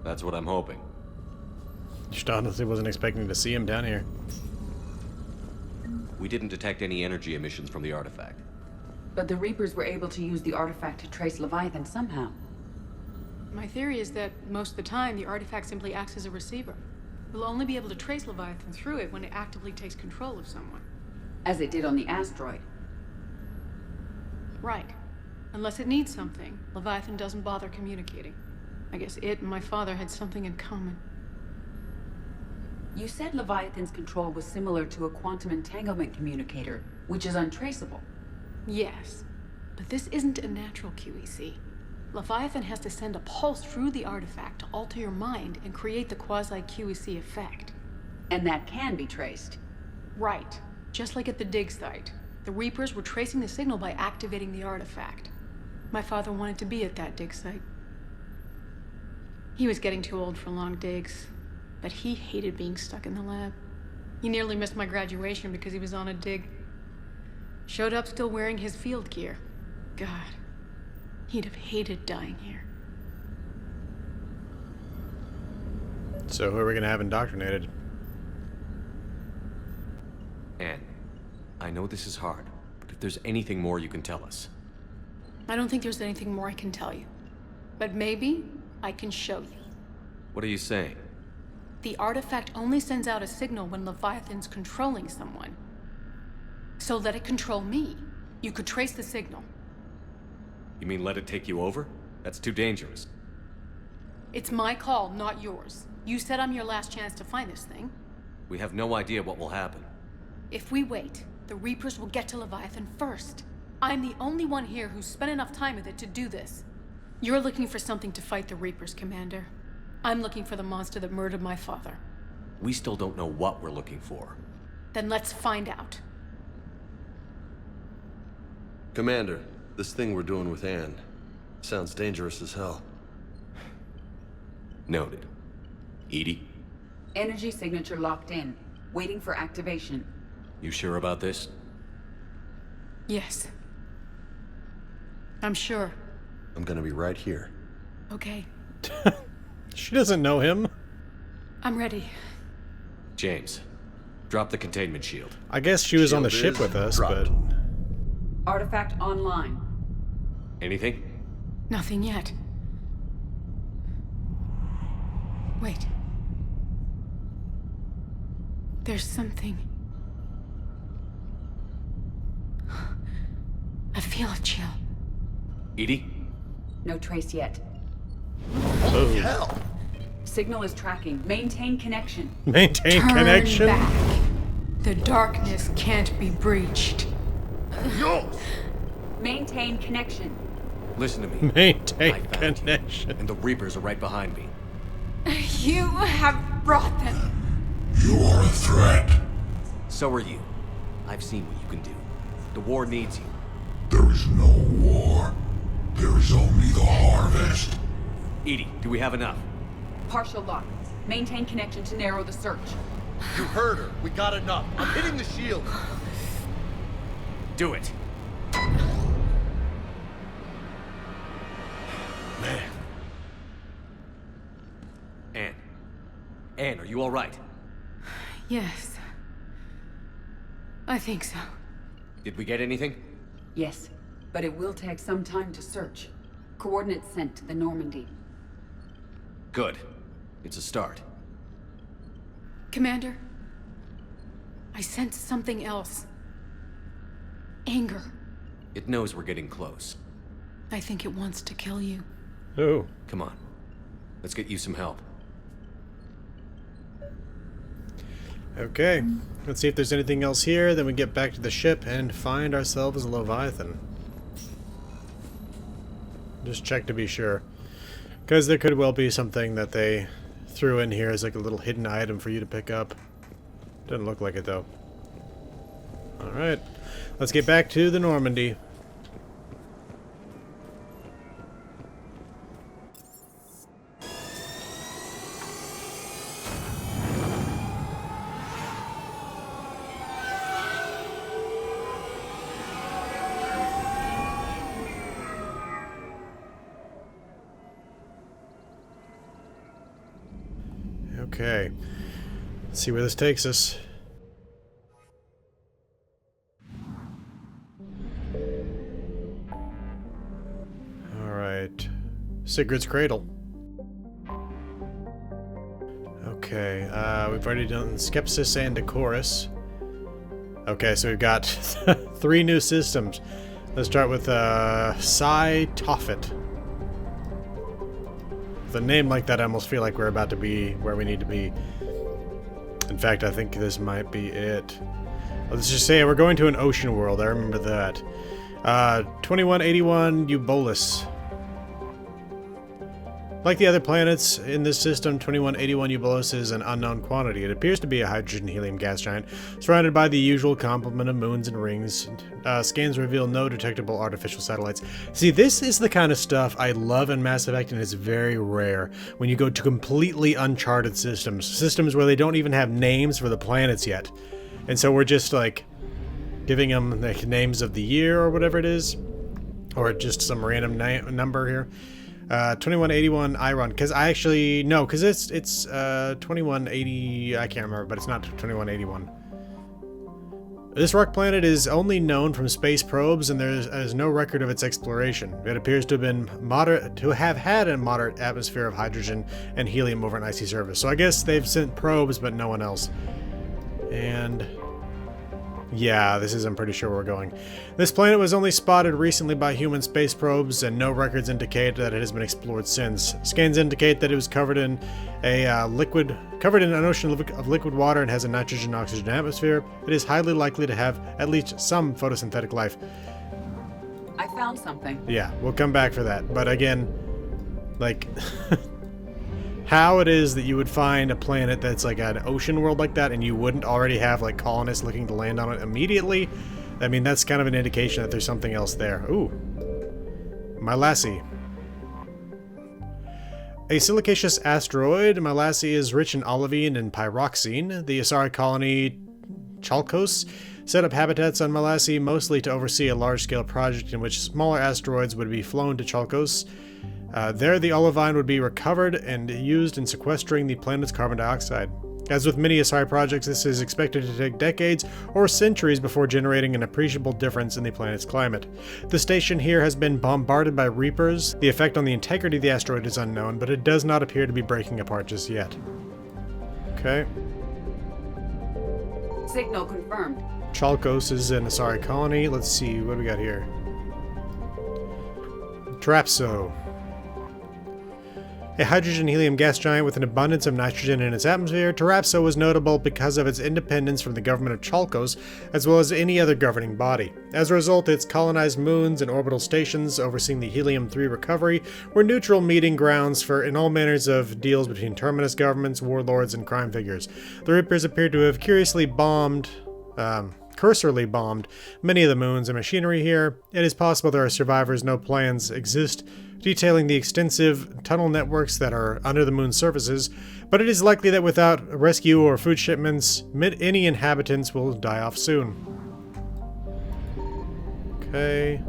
That's what I'm hoping. Just honestly wasn't expecting to see him down here. We didn't detect any energy emissions from the artifact. But the Reapers were able to use the artifact to trace Leviathan somehow. My theory is that most of the time, the artifact simply acts as a receiver. We'll only be able to trace Leviathan through it when it actively takes control of someone. As it did on the asteroid. Right. Unless it needs something, Leviathan doesn't bother communicating. I guess it and my father had something in common. You said Leviathan's control was similar to a quantum entanglement communicator, which is untraceable. Yes, but this isn't a natural QEC. Leviathan has to send a pulse through the artifact to alter your mind and create the quasi-QEC effect. And that can be traced. Right. Just like at the dig site. The Reapers were tracing the signal by activating the artifact. My father wanted to be at that dig site. He was getting too old for long digs, but he hated being stuck in the lab. He nearly missed my graduation because he was on a dig. Showed up still wearing his field gear. God, he'd have hated dying here. So who are we gonna have indoctrinated? Anne, I know this is hard, but if there's anything more you can tell us. I don't think there's anything more I can tell you. But maybe I can show you. What are you saying? The artifact only sends out a signal when Leviathan's controlling someone. So let it control me. You could trace the signal. You mean let it take you over? That's too dangerous. It's my call, not yours. You said I'm your last chance to find this thing. We have no idea what will happen. If we wait, the Reapers will get to Leviathan first. I'm the only one here who's spent enough time with it to do this. You're looking for something to fight the Reapers, Commander. I'm looking for the monster that murdered my father. We still don't know what we're looking for. Then let's find out. Commander, this thing we're doing with Anne sounds dangerous as hell. Noted. Edie? Energy signature locked in. Waiting for activation. You sure about this? Yes. I'm sure. I'm gonna be right here. Okay. She doesn't know him. I'm ready. James, drop the containment shield. I guess she was on the Shield ship is with us, dropped. but... Artifact online. Anything? Nothing yet. Wait. There's something. I feel a chill. Edie? No trace yet. Oh. Hell! Signal is tracking. Maintain connection. Maintain Turn connection. back. The darkness can't be breached. Maintain connection. Listen to me. Maintain I found you, connection. and the Reapers are right behind me. You have brought them. You are a threat. So are you. I've seen what you can do. The war needs you. There is no war. There is only the harvest. Edie, do we have enough? Partial lock. Maintain connection to narrow the search. You heard her. We got enough. I'm hitting the shield. Do it. Man. Anne. Anne, are you all right? Yes. I think so. Did we get anything? Yes, but it will take some time to search. Coordinates sent to the Normandy. Good. It's a start. Commander, I sense something else. Anger. It knows we're getting close. I think it wants to kill you. Oh. Come on. Let's get you some help. Okay. Let's see if there's anything else here. Then we get back to the ship and find ourselves a Leviathan. Just check to be sure. Because there could well be something that they threw in here as like a little hidden item for you to pick up. Doesn't look like it though. Alright. Let's get back to the Normandy. Okay. Let's see where this takes us. Alright. Sigurd's Cradle. Okay, we've already done Skepsis and Decorus. Okay, so we've got 3 new systems. Let's start with Psi Tophet. With a name like that, I almost feel like we're about to be where we need to be. In fact, I think this might be it. Let's just say we're going to an ocean world. I remember that. 2181 Eubolus. Like the other planets in this system, 2181 Eubulus is an unknown quantity. It appears to be a hydrogen-helium gas giant, surrounded by the usual complement of moons and rings. Scans reveal no detectable artificial satellites. See, this is the kind of stuff I love in Mass Effect, and it's very rare when you go to completely uncharted systems. Systems where they don't even have names for the planets yet. And so we're just, like, giving them the names of the year or whatever it is. Or just some random number here. 2181 Iron, because I actually no, because it's 2180. I can't remember, but it's not 2181. This rock planet is only known from space probes, and there's no record of its exploration. It appears to have had a moderate atmosphere of hydrogen and helium over an icy surface. So I guess they've sent probes, but no one else. And yeah, this is, I'm pretty sure, where we're going. This planet was only spotted recently by human space probes, and no records indicate that it has been explored since. Scans indicate that it was covered in an ocean of liquid water and has a nitrogen-oxygen atmosphere. It is highly likely to have at least some photosynthetic life. I found something. Yeah, we'll come back for that. But again, like, how it is that you would find a planet that's like an ocean world like that and you wouldn't already have like colonists looking to land on it immediately, I mean, that's kind of an indication that there's something else there. Ooh. Mylassi. A silicaceous asteroid, Mylassi is rich in olivine and pyroxene. The Asari colony Chalkos set up habitats on Mylassi mostly to oversee a large-scale project in which smaller asteroids would be flown to Chalkos. There, the olivine would be recovered and used in sequestering the planet's carbon dioxide. As with many Asari projects, this is expected to take decades or centuries before generating an appreciable difference in the planet's climate. The station here has been bombarded by Reapers. The effect on the integrity of the asteroid is unknown, but it does not appear to be breaking apart just yet. Okay. Signal confirmed. Chalkos is an Asari colony. Let's see, what do we got here? Terapso. A hydrogen-helium gas giant with an abundance of nitrogen in its atmosphere, Terapso was notable because of its independence from the government of Chalkos, as well as any other governing body. As a result, its colonized moons and orbital stations overseeing the Helium-3 recovery were neutral meeting grounds in all manners of deals between Terminus governments, warlords, and crime figures. The Reapers appear to have cursorily bombed many of the moons and machinery here. It is possible there are survivors. No plans exist detailing the extensive tunnel networks that are under the moon's surfaces, but it is likely that without rescue or food shipments, any inhabitants will die off soon. Okay.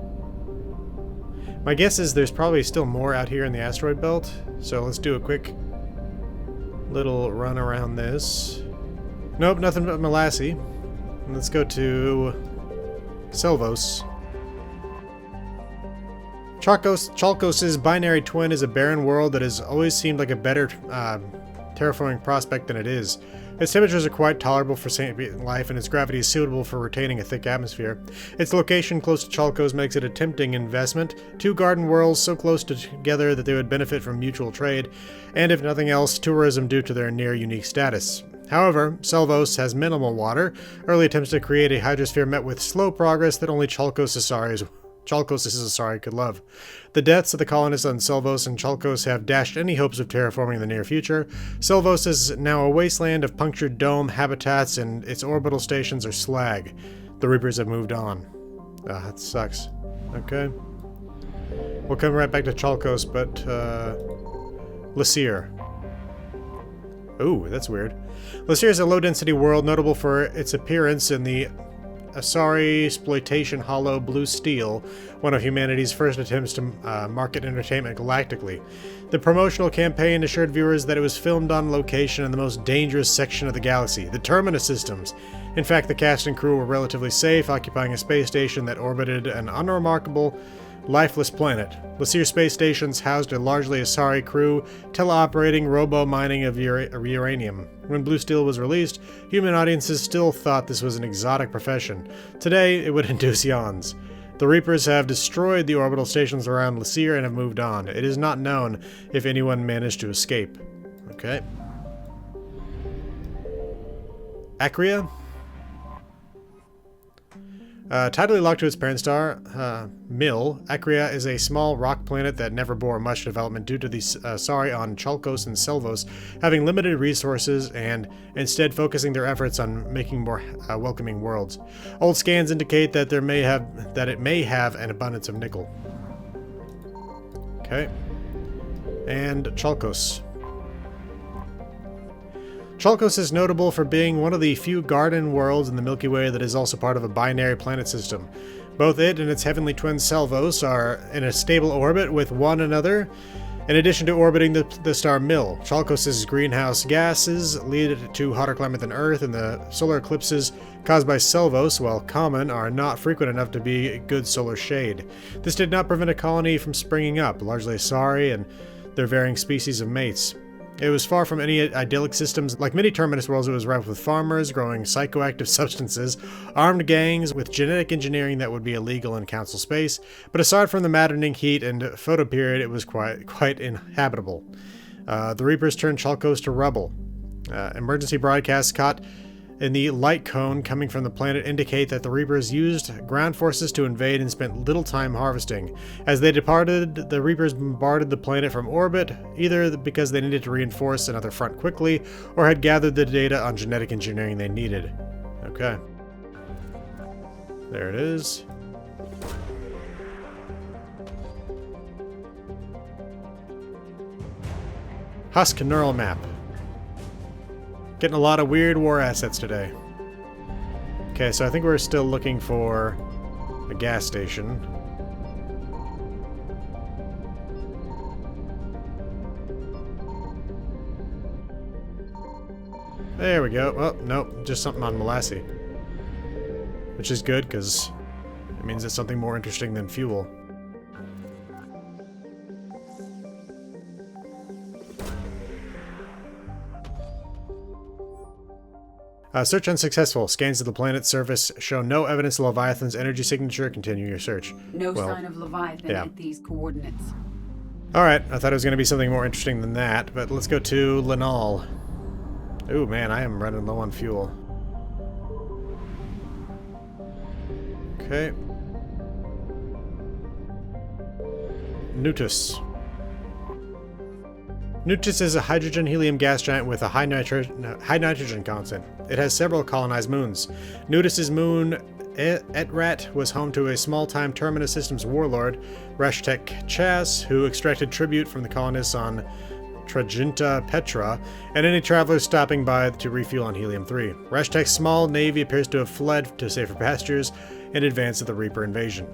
My guess is there's probably still more out here in the asteroid belt, so let's do a quick little run around this. Nope, nothing but Mylassi. Let's go to Selvos. Chalkos' binary twin is a barren world that has always seemed like a better terraforming prospect than it is. Its temperatures are quite tolerable for sentient life, and its gravity is suitable for retaining a thick atmosphere. Its location close to Chalkos makes it a tempting investment. Two garden worlds so close together that they would benefit from mutual trade, and if nothing else, tourism due to their near-unique status. However, Selvos has minimal water. Early attempts to create a hydrosphere met with slow progress that only Chalkos' Asari could love. The deaths of the colonists on Selvos and Chalkos have dashed any hopes of terraforming in the near future. Selvos is now a wasteland of punctured dome habitats, and its orbital stations are slag. The Reapers have moved on. That sucks. Okay. We'll come right back to Chalkos, but, Lysir. Ooh, that's weird. Lysir is a low-density world notable for its appearance in the Asari exploitation hollow blue steel, one of humanity's first attempts to market entertainment galactically. The promotional campaign assured viewers that it was filmed on location in the most dangerous section of the galaxy, the Terminus systems. In fact, the cast and crew were relatively safe, occupying a space station that orbited an unremarkable, lifeless planet. Lysir space stations housed a largely Asari crew, teleoperating robo-mining of uranium. When Blue Steel was released, human audiences still thought this was an exotic profession. Today, it would induce yawns. The Reapers have destroyed the orbital stations around Lysir and have moved on. It is not known if anyone managed to escape. Okay. Acria? Tidally locked to its parent star, Mill, Acria is a small rock planet that never bore much development due to the Sari on Chalkos and Selvos having limited resources and instead focusing their efforts on making more welcoming worlds. Old scans indicate that it may have an abundance of nickel. Okay. And Chalkos. Chalkos is notable for being one of the few garden worlds in the Milky Way that is also part of a binary planet system. Both it and its heavenly twin Selvos are in a stable orbit with one another, in addition to orbiting the star Mill. Chalkos' greenhouse gases lead to hotter climate than Earth, and the solar eclipses caused by Selvos, while common, are not frequent enough to be good solar shade. This did not prevent a colony from springing up, largely Asari and their varying species of mates. It was far from any idyllic systems. Like many Terminus worlds, it was rife with farmers growing psychoactive substances, armed gangs with genetic engineering that would be illegal in Council space, but aside from the maddening heat and photoperiod, it was quite inhabitable. The Reapers turned Chalkos to rubble. Emergency broadcasts caught in the light cone coming from the planet indicate that the Reapers used ground forces to invade and spent little time harvesting. As they departed, the Reapers bombarded the planet from orbit, either because they needed to reinforce another front quickly, or had gathered the data on genetic engineering they needed. Okay. There it is. Husk neural map. Getting a lot of weird war assets today. Okay, so I think we're still looking for a gas station. There we go. Oh, nope, just something on Molassey. Which is good, because it means it's something more interesting than fuel. Search unsuccessful. Scans of the planet's surface show no evidence of Leviathan's energy signature. Continue your search. No sign of Leviathan at these coordinates. Alright, I thought it was going to be something more interesting than that, but let's go to Linal. Ooh, man, I am running low on fuel. Okay. Nutus. Nutus is a hydrogen-helium gas giant with a high nitrogen content. It has several colonized moons. Nutus's moon, Etrat, was home to a small-time Terminus Systems warlord, Rashtek Chas, who extracted tribute from the colonists on Traginta Petra, and any travelers stopping by to refuel on Helium-3. Rashtek's small navy appears to have fled to safer pastures in advance of the Reaper invasion.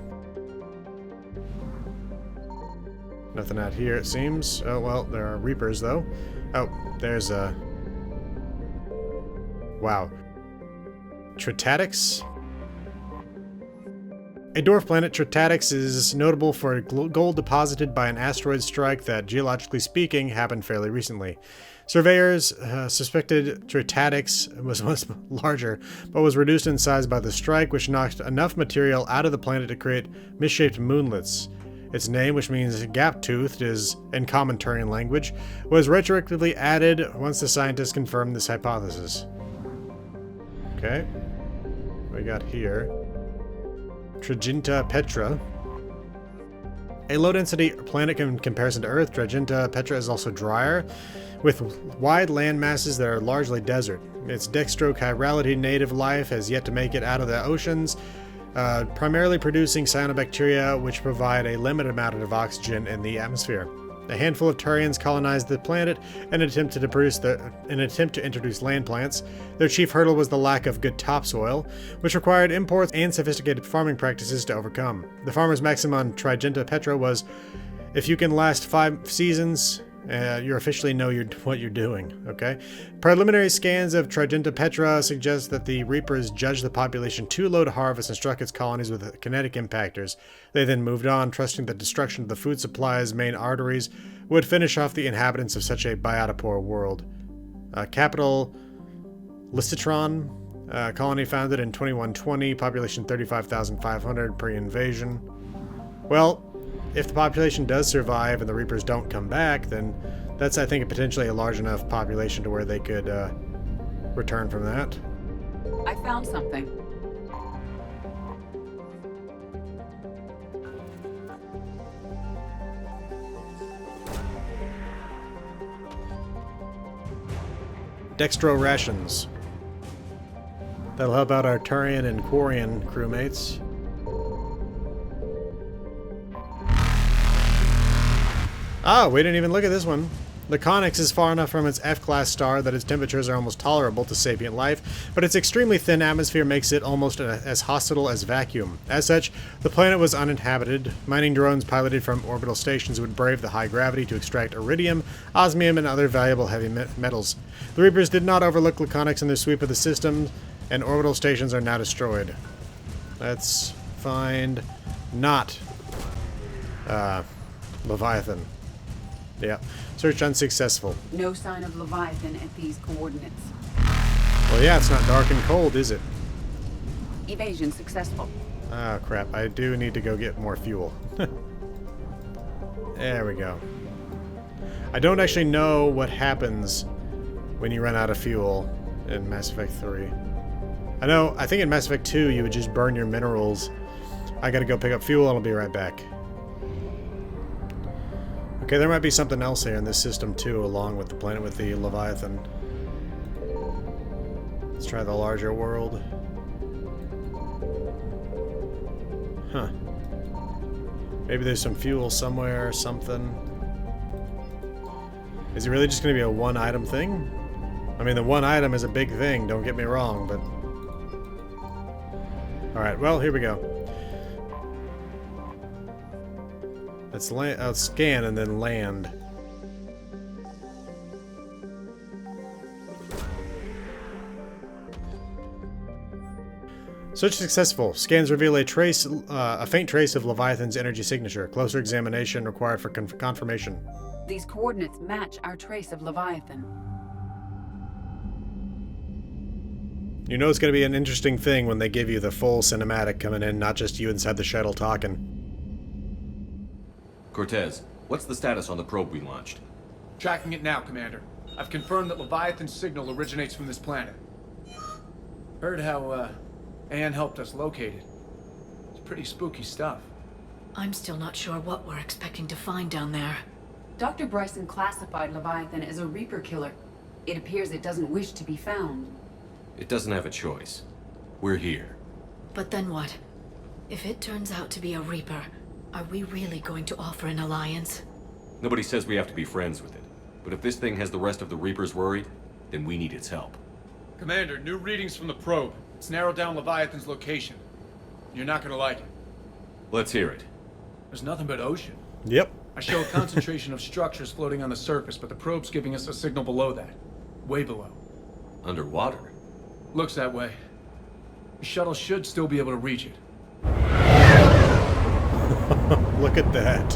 Nothing out here, it seems. Oh, well, there are Reapers, though. Oh, there's a... Wow. Tritatics? A dwarf planet, Tritatics is notable for gold deposited by an asteroid strike that, geologically speaking, happened fairly recently. Surveyors suspected Tritatics was once larger, but was reduced in size by the strike, which knocked enough material out of the planet to create misshaped moonlets. Its name, which means gap-toothed, is in common Turian language, was retroactively added once the scientists confirmed this hypothesis. Okay. What we got here? Traginta Petra. A low-density planet in comparison to Earth, Traginta Petra is also drier, with wide land masses that are largely desert. Its dextrochirality native life has yet to make it out of the oceans, primarily producing cyanobacteria, which provide a limited amount of oxygen in the atmosphere. A handful of Turians colonized the planet in an attempt to introduce land plants. Their chief hurdle was the lack of good topsoil, which required imports and sophisticated farming practices to overcome. The farmer's maxim on Traginta Petra was, if you can last 5 seasons, you officially know what you're doing, okay? Preliminary scans of Traginta Petra suggest that the Reapers judged the population too low to harvest and struck its colonies with kinetic impactors. They then moved on, trusting that destruction of the food supply's main arteries would finish off the inhabitants of such a biotopore world. Capital Lysitron, colony founded in 2120, population 35,500 pre-invasion. Well, if the population does survive and the Reapers don't come back, then that's, I think, potentially a large enough population to where they could return from that. I found something. Dextro rations. That'll help out our Turian and Quarian crewmates. Ah, we didn't even look at this one. The Conyx is far enough from its F-class star that its temperatures are almost tolerable to sapient life, but its extremely thin atmosphere makes it almost as hostile as vacuum. As such, the planet was uninhabited. Mining drones piloted from orbital stations would brave the high gravity to extract iridium, osmium, and other valuable heavy metals. The Reapers did not overlook the Conyx in their sweep of the system, and orbital stations are now destroyed. Let's find not Leviathan. Yeah. Search unsuccessful. No sign of Leviathan at these coordinates. Well, yeah, it's not dark and cold, is it? Evasion successful. Ah, crap. I do need to go get more fuel. There we go. I don't actually know what happens when you run out of fuel in Mass Effect 3. I think in Mass Effect 2 you would just burn your minerals. I gotta go pick up fuel and I'll be right back. Okay, there might be something else here in this system too, along with the planet with the Leviathan. Let's try the larger world. Huh. Maybe there's some fuel somewhere or something. Is it really just going to be a one-item thing? I mean, the one item is a big thing, don't get me wrong, but... Alright, well, here we go. Let's scan and then land. Search successful. Scans reveal a faint trace of Leviathan's energy signature. Closer examination required for confirmation. These coordinates match our trace of Leviathan. You know it's going to be an interesting thing when they give you the full cinematic coming in, not just you inside the shuttle talking. Cortez, what's the status on the probe we launched? Tracking it now, Commander. I've confirmed that Leviathan's signal originates from this planet. Heard how, Anne helped us locate it. It's pretty spooky stuff. I'm still not sure what we're expecting to find down there. Dr. Bryson classified Leviathan as a Reaper killer. It appears it doesn't wish to be found. It doesn't have a choice. We're here. But then what? If it turns out to be a Reaper, are we really going to offer an alliance? Nobody says we have to be friends with it. But if this thing has the rest of the Reapers worried, then we need its help. Commander, new readings from the probe. It's narrowed down Leviathan's location. You're not gonna like it. Let's hear it. There's nothing but ocean. Yep. I show a concentration of structures floating on the surface, but the probe's giving us a signal below that. Way below. Underwater? Looks that way. The shuttle should still be able to reach it. Look at that.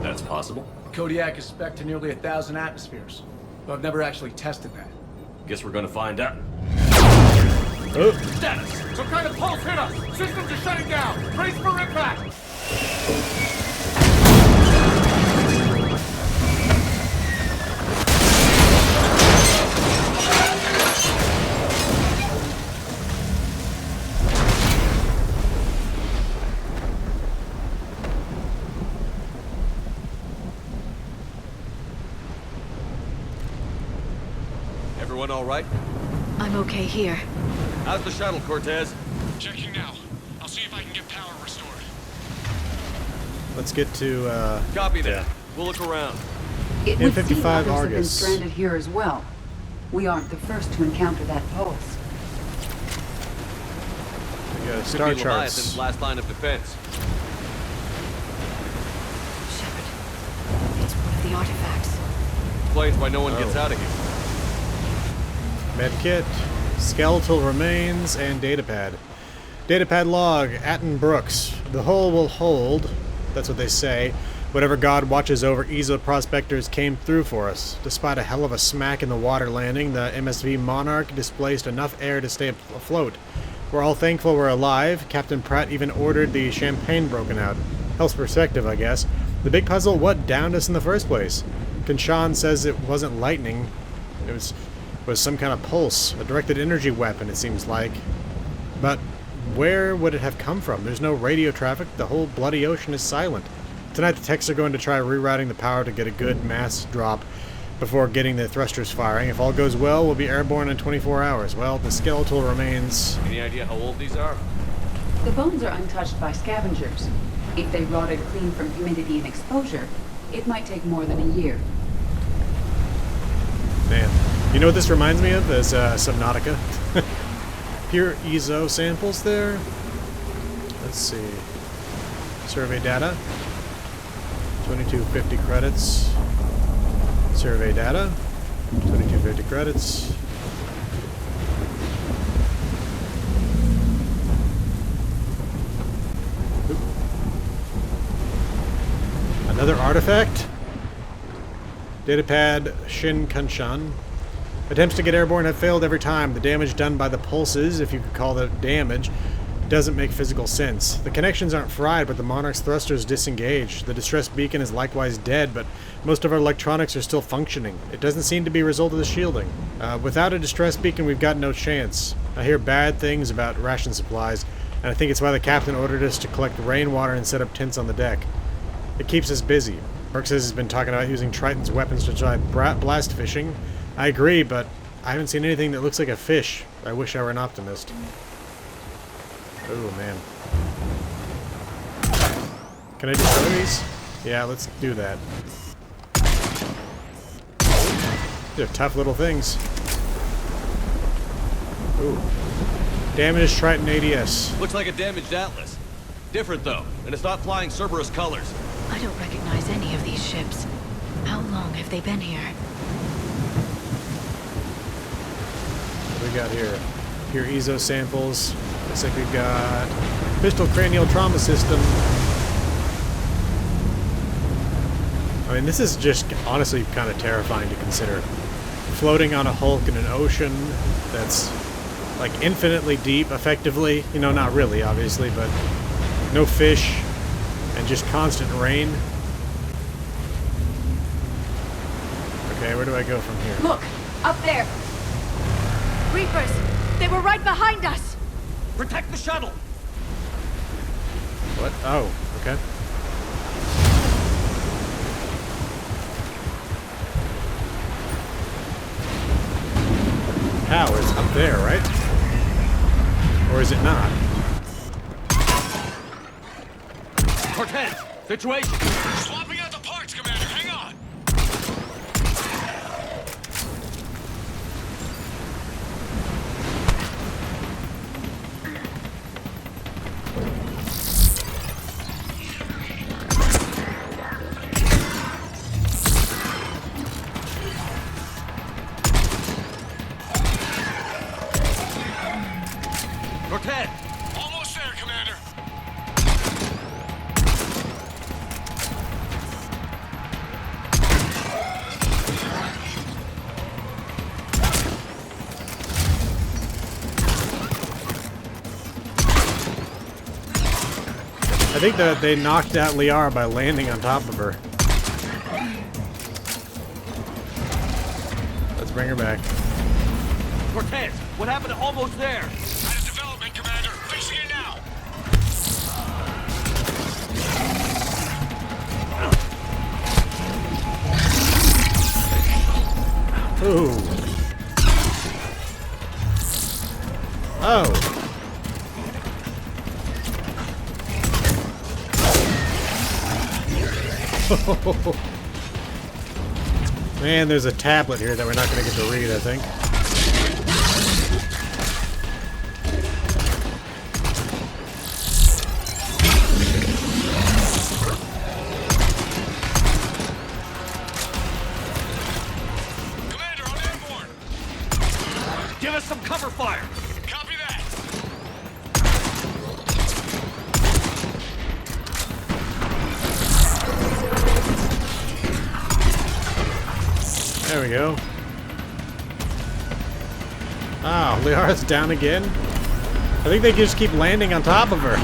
That's possible. Kodiak is spec'd to nearly 1,000 atmospheres, but I've never actually tested that. Guess we're gonna find out. Oh. Status! Some kind of pulse hit us! Systems are shutting down! Brace for impact! Everyone all right? I'm okay here. How's the shuttle, Cortez? Checking now. I'll see if I can get power restored. Let's get to, Copy that. We'll look around. It would seem M55 others have been Argus. stranded here as well. We aren't the first to encounter that pulse. We got Could star be charts. Leviathan's last line of defense. Shepard, it's one of the artifacts. Explains why no one gets out of here. Medkit, skeletal remains, and datapad. Datapad log, Atten Brooks. The hull will hold, that's what they say. Whatever god watches over ESO prospectors came through for us. Despite a hell of a smack in the water landing, the MSV Monarch displaced enough air to stay afloat. We're all thankful we're alive. Captain Pratt even ordered the champagne broken out. Helps perspective, I guess. The big puzzle, what downed us in the first place? Kanshan says it wasn't lightning. It was some kind of pulse, a directed energy weapon, it seems like. But where would it have come from? There's no radio traffic, the whole bloody ocean is silent. Tonight the techs are going to try rerouting the power to get a good mass drop before getting the thrusters firing. If all goes well, we'll be airborne in 24 hours. Well, the skeletal remains... Any idea how old these are? The bones are untouched by scavengers. If they rotted clean from humidity and exposure, it might take more than a year. Man. You know what this reminds me of? Is Subnautica. Pure EZO samples there. Let's see. Survey data. 2250 credits. Survey data. 2250 credits. Oop. Another artifact. Datapad Shin Kanshan. Attempts to get airborne have failed every time. The damage done by the pulses, if you could call that damage, doesn't make physical sense. The connections aren't fried, but the Monarch's thrusters disengaged. The distress beacon is likewise dead, but most of our electronics are still functioning. It doesn't seem to be a result of the shielding. Without a distress beacon, we've got no chance. I hear bad things about ration supplies, and I think it's why the captain ordered us to collect rainwater and set up tents on the deck. It keeps us busy. Merc says he's been talking about using Triton's weapons to try blast fishing. I agree, but I haven't seen anything that looks like a fish. I wish I were an optimist. Oh, man. Can I destroy these? Yeah, let's do that. They're tough little things. Ooh. Damaged Triton ADS. Looks like a damaged Atlas. Different, though, and it's not flying Cerberus colors. I don't recognize any of these ships. How long have they been here? What do we got here? Pure EZO samples. Looks like we've got pistol cranial trauma system. I mean, this is just honestly kind of terrifying to consider. Floating on a hulk in an ocean that's like infinitely deep, effectively. You know, not really, obviously, but no fish and just constant rain. Okay, where do I go from here? Look! Up there! Reapers! They were right behind us! Protect the shuttle! What? Oh, okay. How? It's up there, right? Or is it not? Cortez! Situation! Swapping out the parts, Commander! Hang on! Cortez! Almost there, Commander! I think that they knocked out Liara by landing on top of her. Let's bring her back. Cortez! What happened to almost there? Had a development, Commander! Fixing it now! Ooh. Oh. Man, there's a tablet here that we're not going to get to read, I think. Commander, I'm airborne! Give us some cover fire! Copy that! There we go. Oh, Liara's down again? I think they just keep landing on top of her.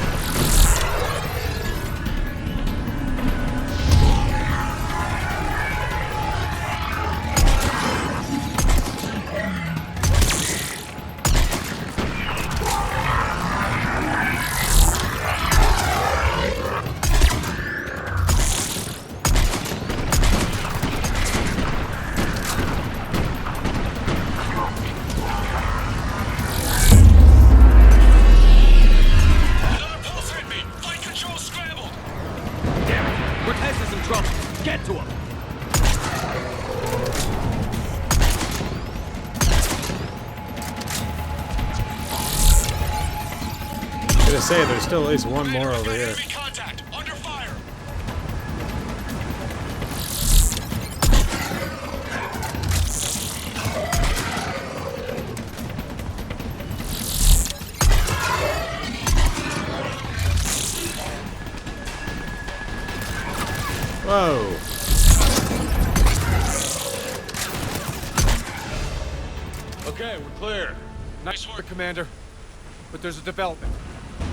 get to him! I'm gonna say there's still at least one more over here. Enemy contact! Under fire! Whoa. Okay, we're clear. Nice work, Commander. But there's a development.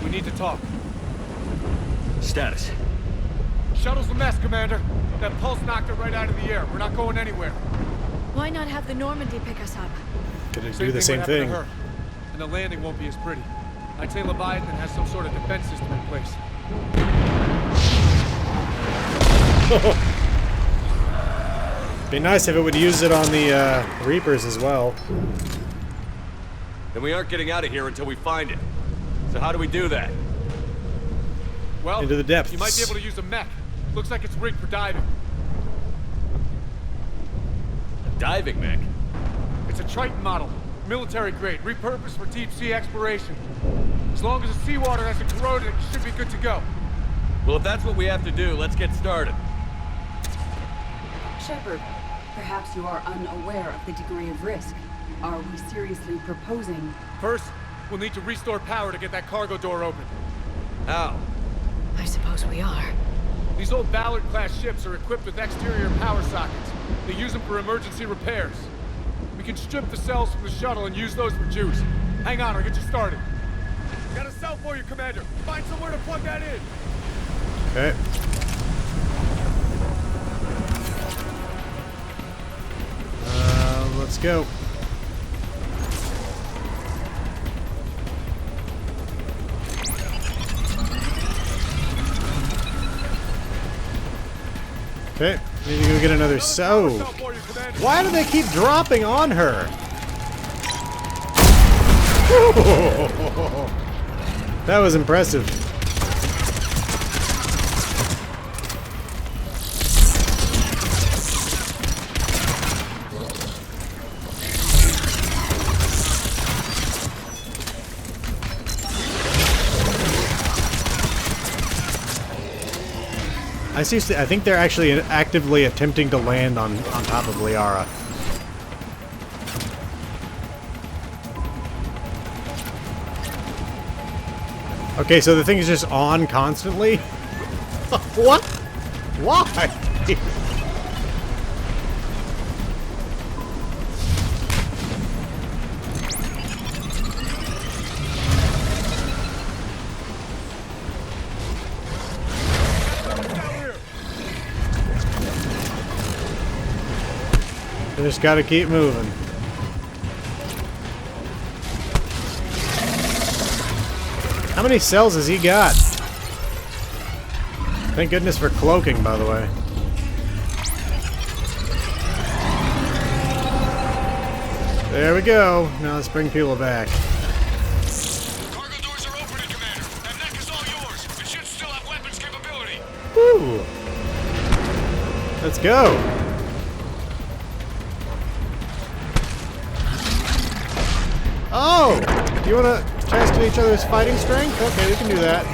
We need to talk. Status. Shuttle's a mess, Commander. That pulse knocked it right out of the air. We're not going anywhere. Why not have the Normandy pick us up? Gonna do the same would happen thing. to her. And the landing won't be as pretty. I'd say Leviathan has some sort of defense system in place. Be nice if it would use it on the Reapers as well. Then we aren't getting out of here until we find it. So how do we do that? Well, Into the depths. You might be able to use a mech. Looks like it's rigged for diving. A diving mech? It's a Triton model. Military grade, repurposed for deep sea exploration. As long as the seawater hasn't corroded, it should be good to go. Well, if that's what we have to do, let's get started. Shepard, perhaps you are unaware of the degree of risk. Are we seriously proposing? First, we'll need to restore power to get that cargo door open. How? I suppose we are. These old Ballard-class ships are equipped with exterior power sockets. They use them for emergency repairs. We can strip the cells from the shuttle and use those for juice. Hang on, I'll get you started. Got a cell for you, Commander. Find somewhere to plug that in. Okay. Let's go. Okay, need to go get another soak. Why do they keep dropping on her? That was impressive. I think they're actually actively attempting to land on top of Liara. Okay, so the thing is just on constantly? What? Why? Just gotta keep moving. How many cells has he got? Thank goodness for cloaking, by the way. There we go. Now let's bring people back. Cargo doors are opening, Commander. That mech is all yours. It should still have weapons capability. Woo! Let's go. Oh! You want to test each other's fighting strength? Okay, we can do that.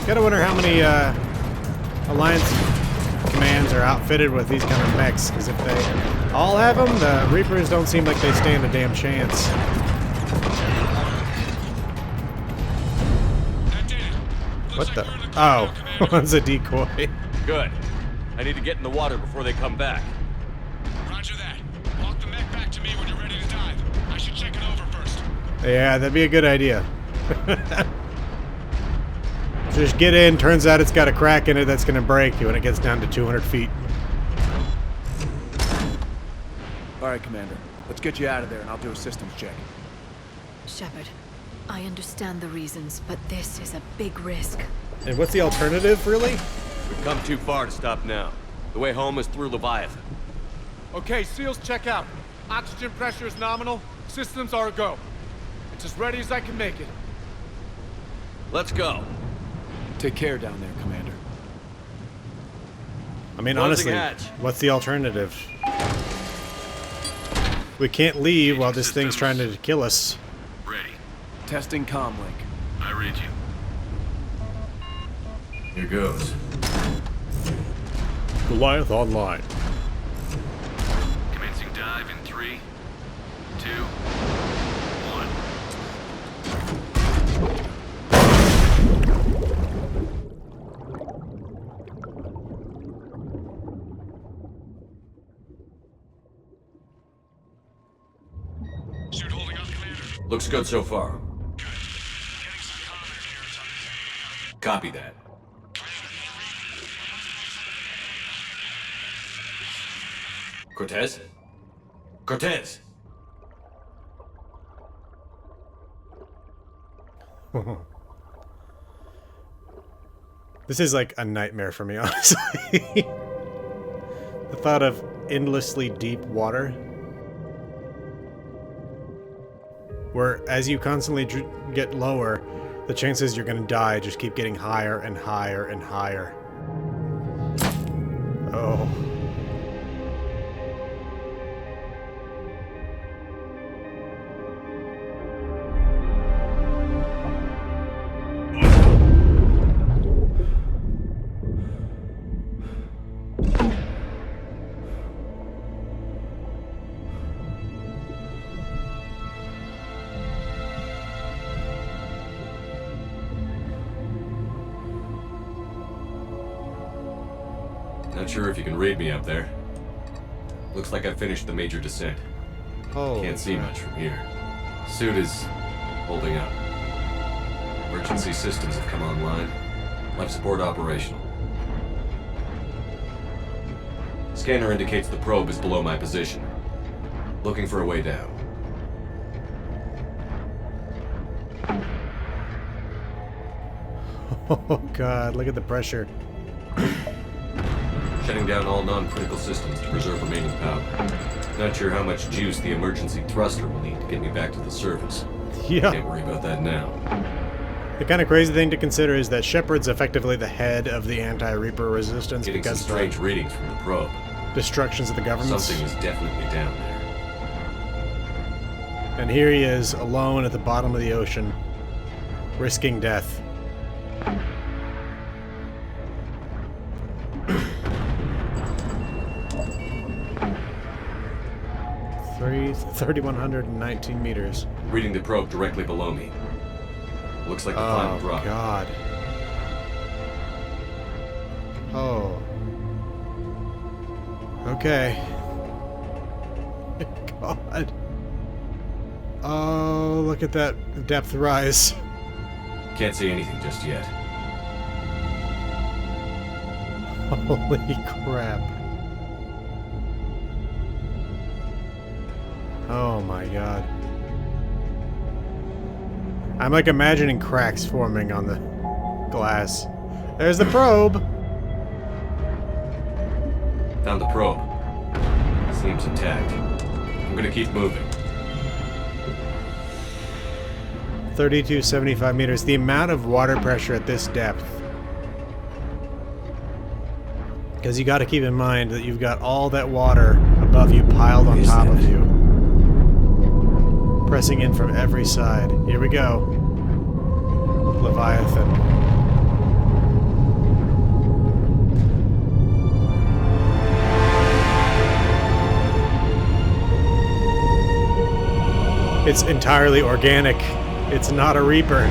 Gotta wonder how many Alliance commands are outfitted with these kind of mechs, because if they all have them, the Reapers don't seem like they stand a damn chance. What the? Oh, one's a decoy. Good. I need to get in the water before they come back. Roger that. Walk the mech back to me when you're ready to dive. I should check it over first. Yeah, that'd be a good idea. So just get in, turns out it's got a crack in it that's going to break you when it gets down to 200 feet. All right, Commander. Let's get you out of there and I'll do a systems check. Shepard, I understand the reasons, but this is a big risk. And what's the alternative, really? We've come too far to stop now. The way home is through Leviathan. Okay, SEALs, check out. Oxygen pressure is nominal. Systems are a go. It's as ready as I can make it. Let's go. Take care down there, Commander. I mean, Closing honestly, hatch. what's the alternative? We can't leave while this thing's trying to kill us. Ready. Testing comlink. I read you. Here goes. Goliath online. Commencing dive in 3, 2, 1. Suit holding up, Commander. Looks good so far. Good. Getting some comm interference on the Copy that. Cortez? Cortez! This is like a nightmare for me, honestly. The thought of endlessly deep water, where as you constantly get lower, the chances you're gonna die just keep getting higher and higher and higher. Oh. Not sure if you can read me up there. Looks like I finished the major descent. Oh, can't see much from here. Suit is holding up. Emergency systems have come online. Life support operational. Scanner indicates the probe is below my position. Looking for a way down. Oh god, look at the pressure. Shutting down all non-critical systems to preserve remaining power. Not sure how much juice the emergency thruster will need to get me back to the surface. Yeah. Can't worry about that now. The kind of crazy thing to consider is that Shepard's effectively the head of the anti-Reaper resistance Getting some because of strange the readings from the probe. destructions of the government. Something is definitely down there. And here he is, alone at the bottom of the ocean, risking death. 3,119 meters. Reading the probe directly below me. Looks like the final drop. Oh, God. Oh. Okay. God. Oh, look at that depth rise. Can't see anything just yet. Holy crap. Oh my god. I'm like imagining cracks forming on the glass. There's the probe! Found the probe. Seems intact. I'm gonna keep moving. 3275 meters. The amount of water pressure at this depth. Because you got to keep in mind that you've got all that water above you piled on top of you. Pressing in from every side. Here we go. Leviathan. It's entirely organic. It's not a Reaper.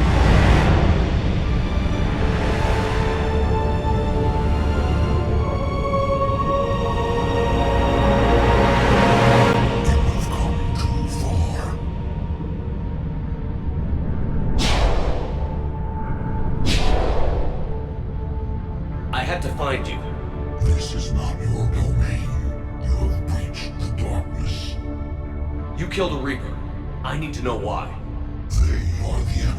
I had to find you. This is not your domain. You have breached the darkness. You killed a Reaper. I need to know why. They are the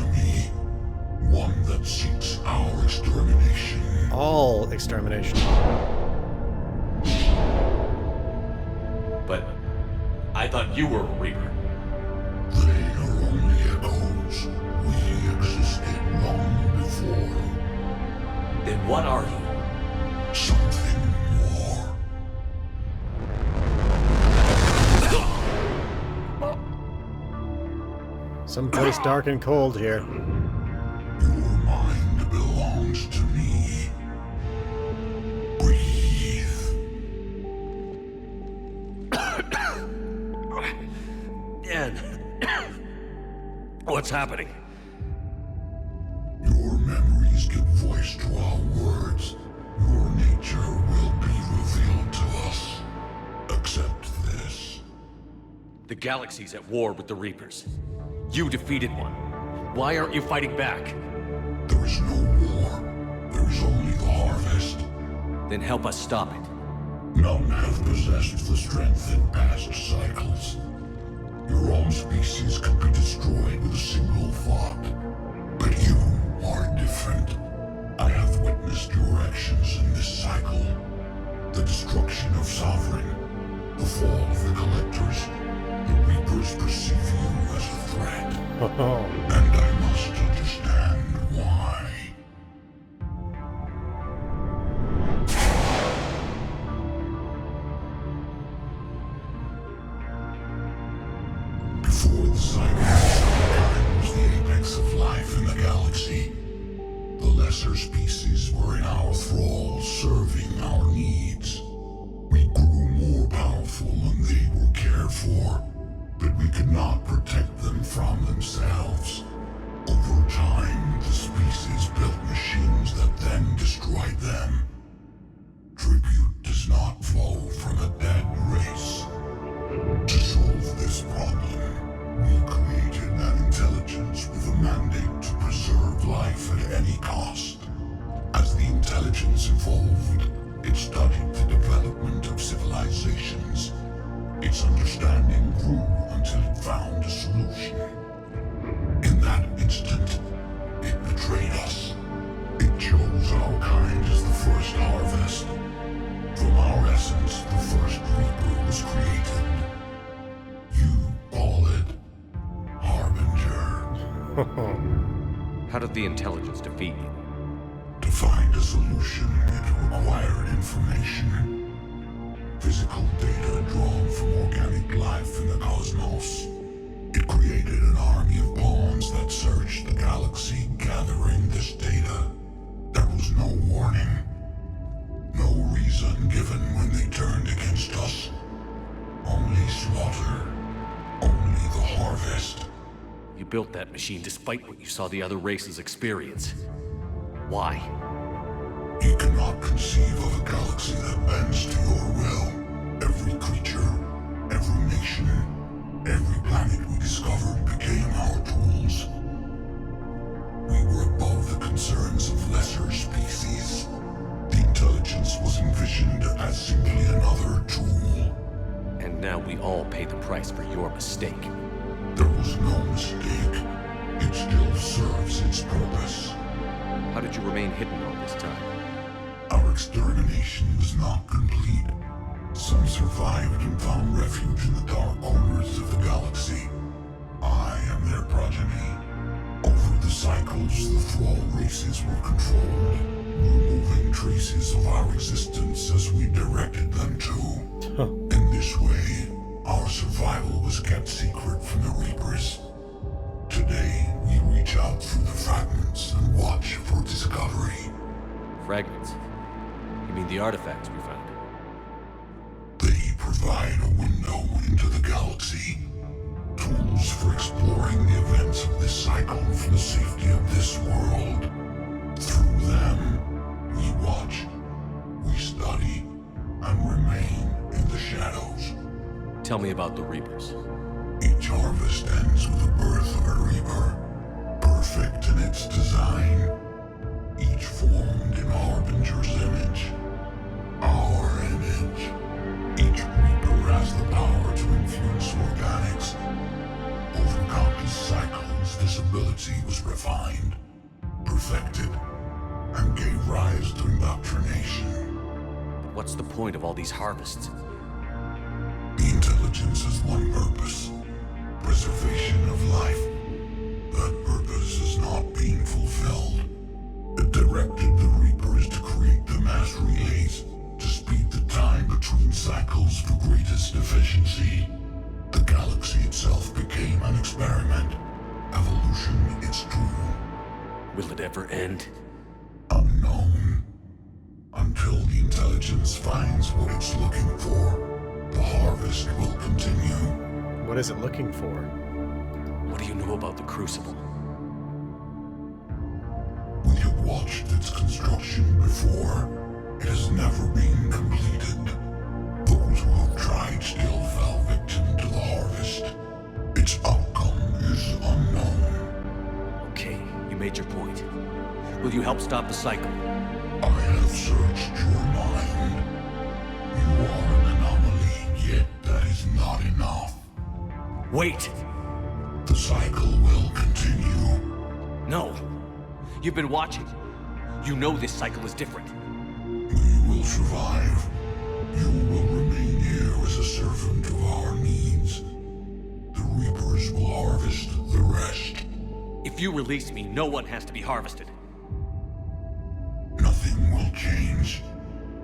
all extermination. But I thought you were a Reaper. They are only echoes. We existed long before. Then what are you? Something more. Someplace dark and cold here. Your mind belongs to me. Breathe. Dan. What's happening? Your memories give voice to our words. Your nature will be revealed to us. Accept this. The galaxy's at war with the Reapers. You defeated one. Why aren't you fighting back? There is no war. There is only the harvest. Then help us stop it. None have possessed the strength in past cycles. Your own species could be destroyed with a single thought. But you are different. I have witnessed your actions in this cycle. The destruction of Sovereign, the fall of the Collectors. The Reapers perceive you as a threat. And I must understand why. Before the cycle, mankind was the apex of life in the galaxy. The lesser species were in our thrall, serving our needs. We grew more powerful and they were cared for, but we could not protect them from themselves. Over time, the species built machines that then destroyed them. Tribute does not flow from a dead race. To solve this problem, we created an intelligence with a mandate to preserve life at any cost. As the intelligence evolved, it studied the development of civilizations. Its understanding grew until it found a solution. In that instant, it betrayed us. It chose our kind as the first harvest. From our essence, the first Reaper was created. You call it Harbinger. How did the intelligence defeat you? To find a solution, it required information. Physical data drawn from organic life in the cosmos. It created an army of pawns that searched the galaxy, gathering this data. There was no warning. No reason given when they turned against us. Only slaughter. Only the harvest. You built that machine despite what you saw the other races experience. Why? You cannot conceive of a galaxy that bends to your will. Every creature, every nation, every planet we discovered became our tools. We were above the concerns of lesser species. The intelligence was envisioned as simply another tool. And now we all pay the price for your mistake. There was no mistake. It still serves its purpose. How did you remain hidden all this time? Our extermination was not complete. Some survived and found refuge in the dark corners of the galaxy. I am their progeny. Over the cycles, the thrall races were controlled, removing traces of our existence as we directed them to. In this way, our survival was kept secret from the Reapers. Today, we reach out through the fragments and watch for discovery. Fragments? You mean the artifacts we found? They provide a window into the galaxy. Tools for exploring the events of this cycle for the safety of this world. Through them, we watch, we study, and remain in the shadows. Tell me about the Reapers. Each harvest ends with the birth of a Reaper, perfect in its design. Each formed in Harbinger's image. Our image. Each Reaper has the power to influence organics. Over countless cycles, this ability was refined, perfected, and gave rise to indoctrination. What's the point of all these harvests? The intelligence has one purpose. Preservation of life. That purpose is not being fulfilled. It directed the Reapers to create the mass relays to speed the time between cycles for greatest efficiency. The galaxy itself became an experiment. Evolution its tool. Will it ever end? Unknown. Until the intelligence finds what it's looking for, the harvest will continue. What is it looking for? What do you know about the Crucible? We have watched its construction before. It has never been completed. Those who have tried still fell victim to the harvest. Its outcome is unknown. Okay, you made your point. Will you help stop the cycle? I have searched your mind. You are an anomaly, yet that is not enough. Wait! The cycle will continue. No! You've been watching. You know this cycle is different. We will survive. You will remain here as a servant of our needs. The Reapers will harvest the rest. If you release me, no one has to be harvested. Nothing will change.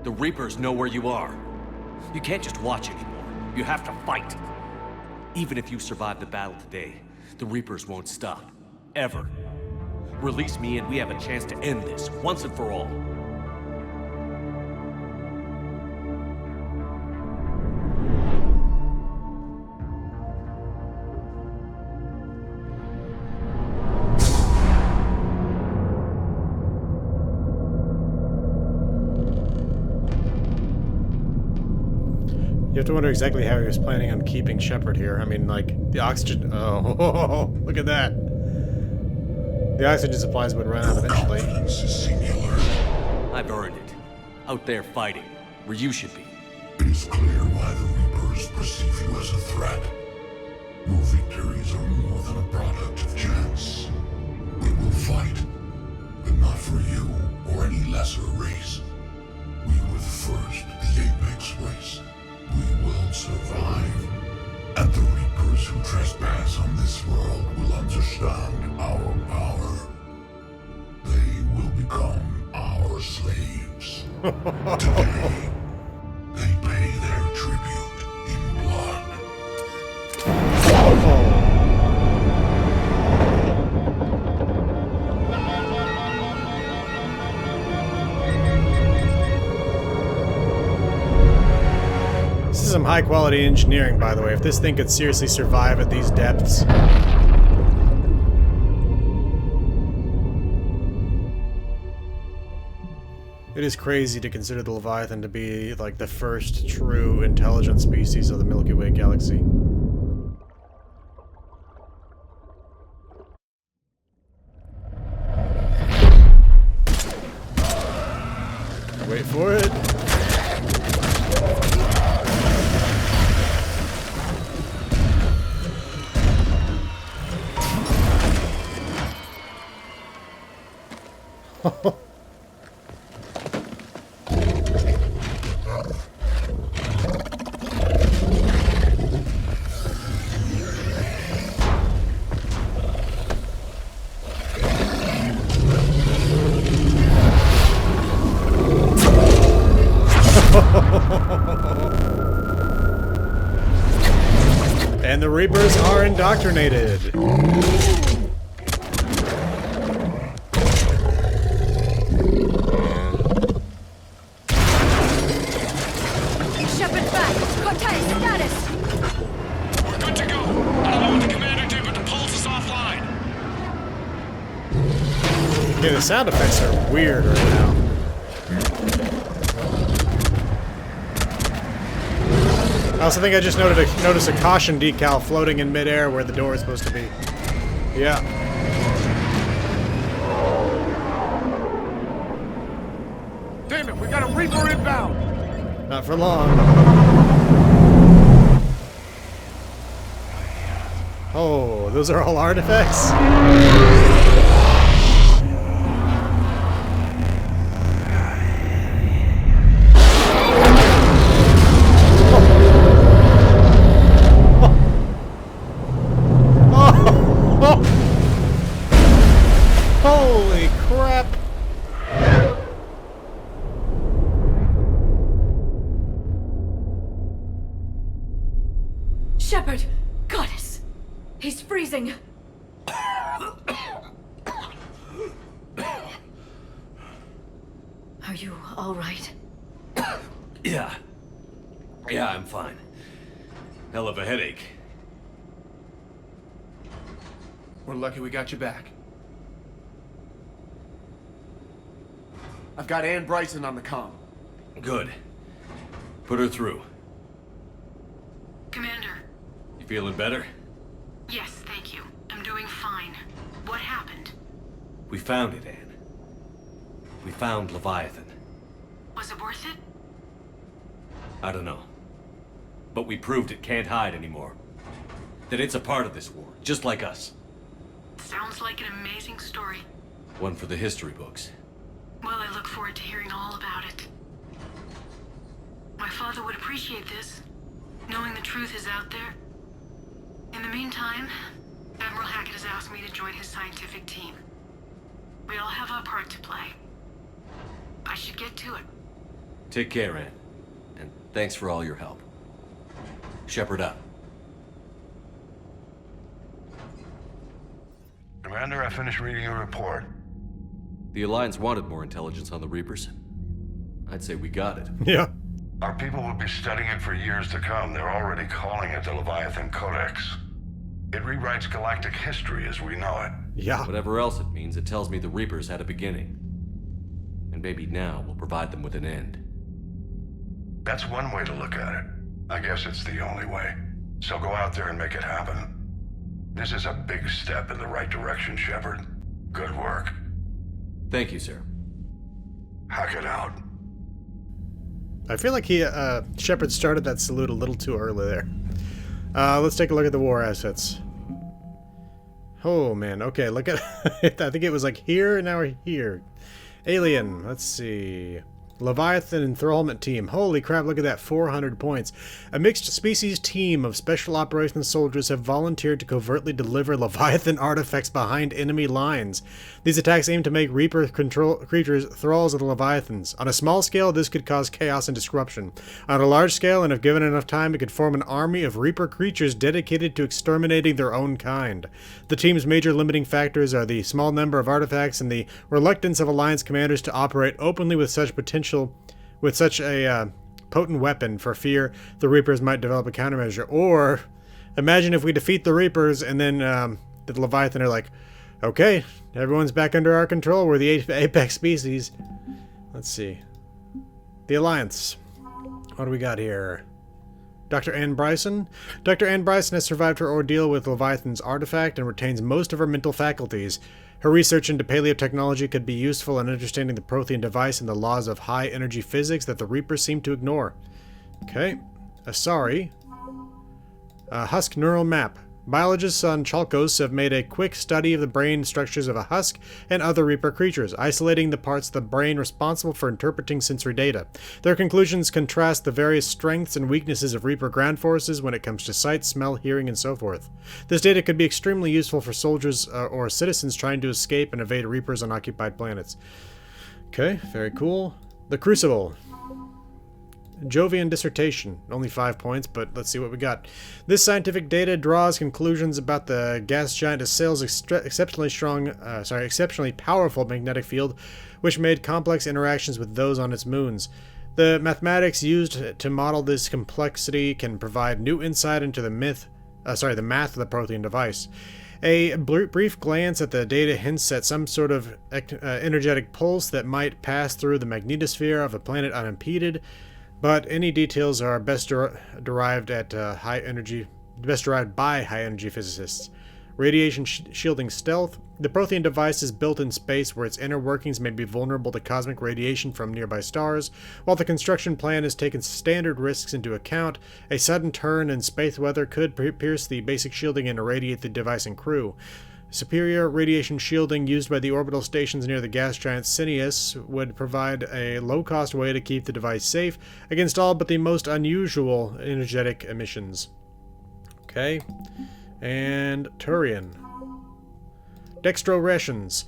The Reapers know where you are. You can't just watch anymore. You have to fight. Even if you survive the battle today, the Reapers won't stop. Ever. Release me and we have a chance to end this, once and for all. You have to wonder exactly how he was planning on keeping Shepard here. I mean, like, the oxygen... Oh, look at that. The oxygen supplies would run out eventually. Confidence is singular. I've earned it. Out there fighting, where you should be. It is clear why the Reapers perceive you as a threat. Your victories are more than a product of chance. We will fight, but not for you or any lesser race. We were the first, the apex race. We will survive. And the Reapers who trespass on this world will understand our power. They will become our slaves. Today, they pay their tribute in blood. This is some high quality engineering, by the way. If this thing could seriously survive at these depths. It is crazy to consider the Leviathan to be, like, the first true intelligent species of the Milky Way galaxy. Wait for it. And the Reapers are indoctrinated. Shepard back! Cortez, status! We're good to go. I don't know what the commander did, but the pulse is offline. Okay, the sound effects are weird right now. I also think I just noticed a caution decal floating in midair where the door is supposed to be. Yeah. Damn it, we got a Reaper inbound! Not for long. Oh, those are all artifacts? crap! Shepard! Goddess! He's freezing! Are you alright? Yeah. Yeah, I'm fine. Hell of a headache. We're lucky we got you back. I've got Ann Bryson on the comm. Good. Put her through. Commander. You feeling better? Yes, thank you. I'm doing fine. What happened? We found it, Anne. We found Leviathan. Was it worth it? I don't know. But we proved it can't hide anymore. That it's a part of this war, just like us. Sounds like an amazing story. One for the history books. Well, I look forward to hearing all about it. My father would appreciate this, knowing the truth is out there. In the meantime, Admiral Hackett has asked me to join his scientific team. We all have our part to play. I should get to it. Take care, Anne. And thanks for all your help. Shepard up. Commander, I finished reading your report. The Alliance wanted more intelligence on the Reapers. I'd say we got it. Yeah. Our people will be studying it for years to come. They're already calling it the Leviathan Codex. It rewrites galactic history as we know it. Yeah. Whatever else it means, it tells me the Reapers had a beginning. And maybe now we'll provide them with an end. That's one way to look at it. I guess it's the only way. So go out there and make it happen. This is a big step in the right direction, Shepard. Good work. Thank you, sir. Hackett out. I feel like Shepard started that salute a little too early there. Let's take a look at the war assets. Oh, man. Okay, look at... I think it was like here, and now we're here. Alien. Let's see. Leviathan Enthrallment Team. Holy crap, look at that. 400 points. A mixed species team of special operations soldiers have volunteered to covertly deliver Leviathan artifacts behind enemy lines. These attacks aim to make Reaper creatures thralls of the Leviathans. On a small scale, this could cause chaos and disruption. On a large scale, and if given enough time, it could form an army of Reaper creatures dedicated to exterminating their own kind. The team's major limiting factors are the small number of artifacts and the reluctance of Alliance commanders to operate openly with such a potent weapon for fear the Reapers might develop a countermeasure. Or imagine if we defeat the Reapers and then the Leviathan are like, okay, everyone's back under our control. We're the apex species. Let's see. The Alliance. What do we got here? Dr. Ann Bryson. Dr. Ann Bryson has survived her ordeal with Leviathan's artifact and retains most of her mental faculties. Her research into paleotechnology could be useful in understanding the Prothean device and the laws of high-energy physics that the Reapers seem to ignore. Okay. Asari. Husk neural map. Biologists on Chalkos have made a quick study of the brain structures of a husk and other Reaper creatures, isolating the parts of the brain responsible for interpreting sensory data. Their conclusions contrast the various strengths and weaknesses of Reaper ground forces when it comes to sight, smell, hearing, and so forth. This data could be extremely useful for soldiers or citizens trying to escape and evade Reapers on occupied planets. Okay, very cool. The Crucible. Jovian dissertation. Only 5 points, but let's see what we got. This scientific data draws conclusions about the gas giant Assail's exceptionally powerful magnetic field, which made complex interactions with those on its moons. The mathematics used to model this complexity can provide new insight into the math of the Prothean device. A brief glance at the data hints at some sort of energetic pulse that might pass through the magnetosphere of a planet unimpeded. But any details are best derived by high-energy physicists. Radiation shielding stealth. The Prothean device is built in space where its inner workings may be vulnerable to cosmic radiation from nearby stars. While the construction plan has taken standard risks into account, a sudden turn in space weather could pierce the basic shielding and irradiate the device and crew. Superior radiation shielding used by the orbital stations near the gas giant Cineus would provide a low-cost way to keep the device safe against all but the most unusual energetic emissions. Okay. And Turian. Dextro rations.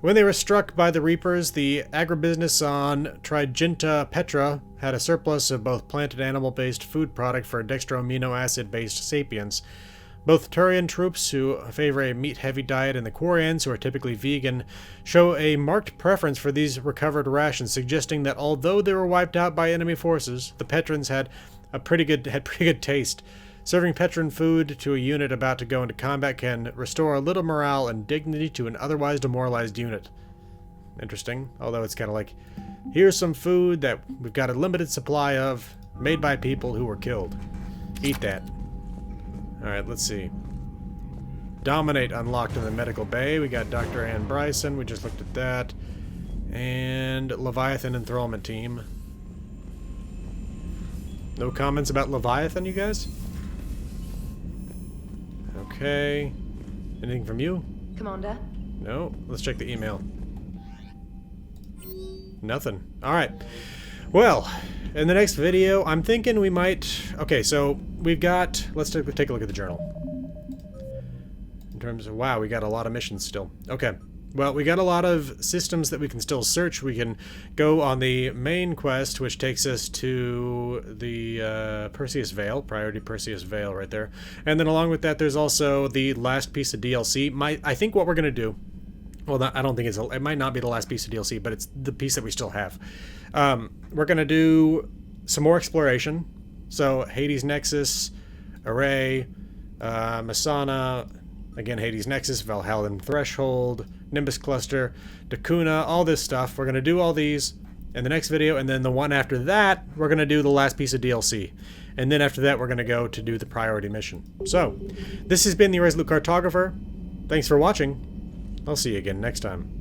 When they were struck by the Reapers, the agribusiness on Triginta Petra had a surplus of both plant and animal-based food product for dextroamino acid-based sapiens. Both Turian troops, who favor a meat-heavy diet, and the Quarians, who are typically vegan, show a marked preference for these recovered rations, suggesting that although they were wiped out by enemy forces, the Petrans had pretty good taste. Serving Petran food to a unit about to go into combat can restore a little morale and dignity to an otherwise demoralized unit. Interesting, although it's kind of like, here's some food that we've got a limited supply of, made by people who were killed. Eat that. Alright, let's see. Dominate unlocked in the medical bay. We got Dr. Ann Bryson. We just looked at that. And Leviathan enthrallment team. No comments about Leviathan, you guys? Okay. Anything from you? Commander? No. Let's check the email. Nothing. Alright. Well, in the next video, I'm thinking we might... Okay, so we've got... Let's take a look at the journal. In terms of... Wow, we got a lot of missions still. Okay. Well, we got a lot of systems that we can still search. We can go on the main quest, which takes us to the Perseus Vale, Priority Perseus Vale right there. And then along with that, there's also the last piece of DLC. I think what we're going to do... Well, I don't think it's... It might not be the last piece of DLC, but it's the piece that we still have. We're going to do some more exploration. So, Hades Nexus, Array, Masana, again, Hades Nexus, Valhallan Threshold, Nimbus Cluster, Dakuna, all this stuff. We're going to do all these in the next video, and then the one after that, we're going to do the last piece of DLC. And then after that, we're going to go to do the priority mission. So, this has been the Irresolute Cartographer. Thanks for watching. I'll see you again next time.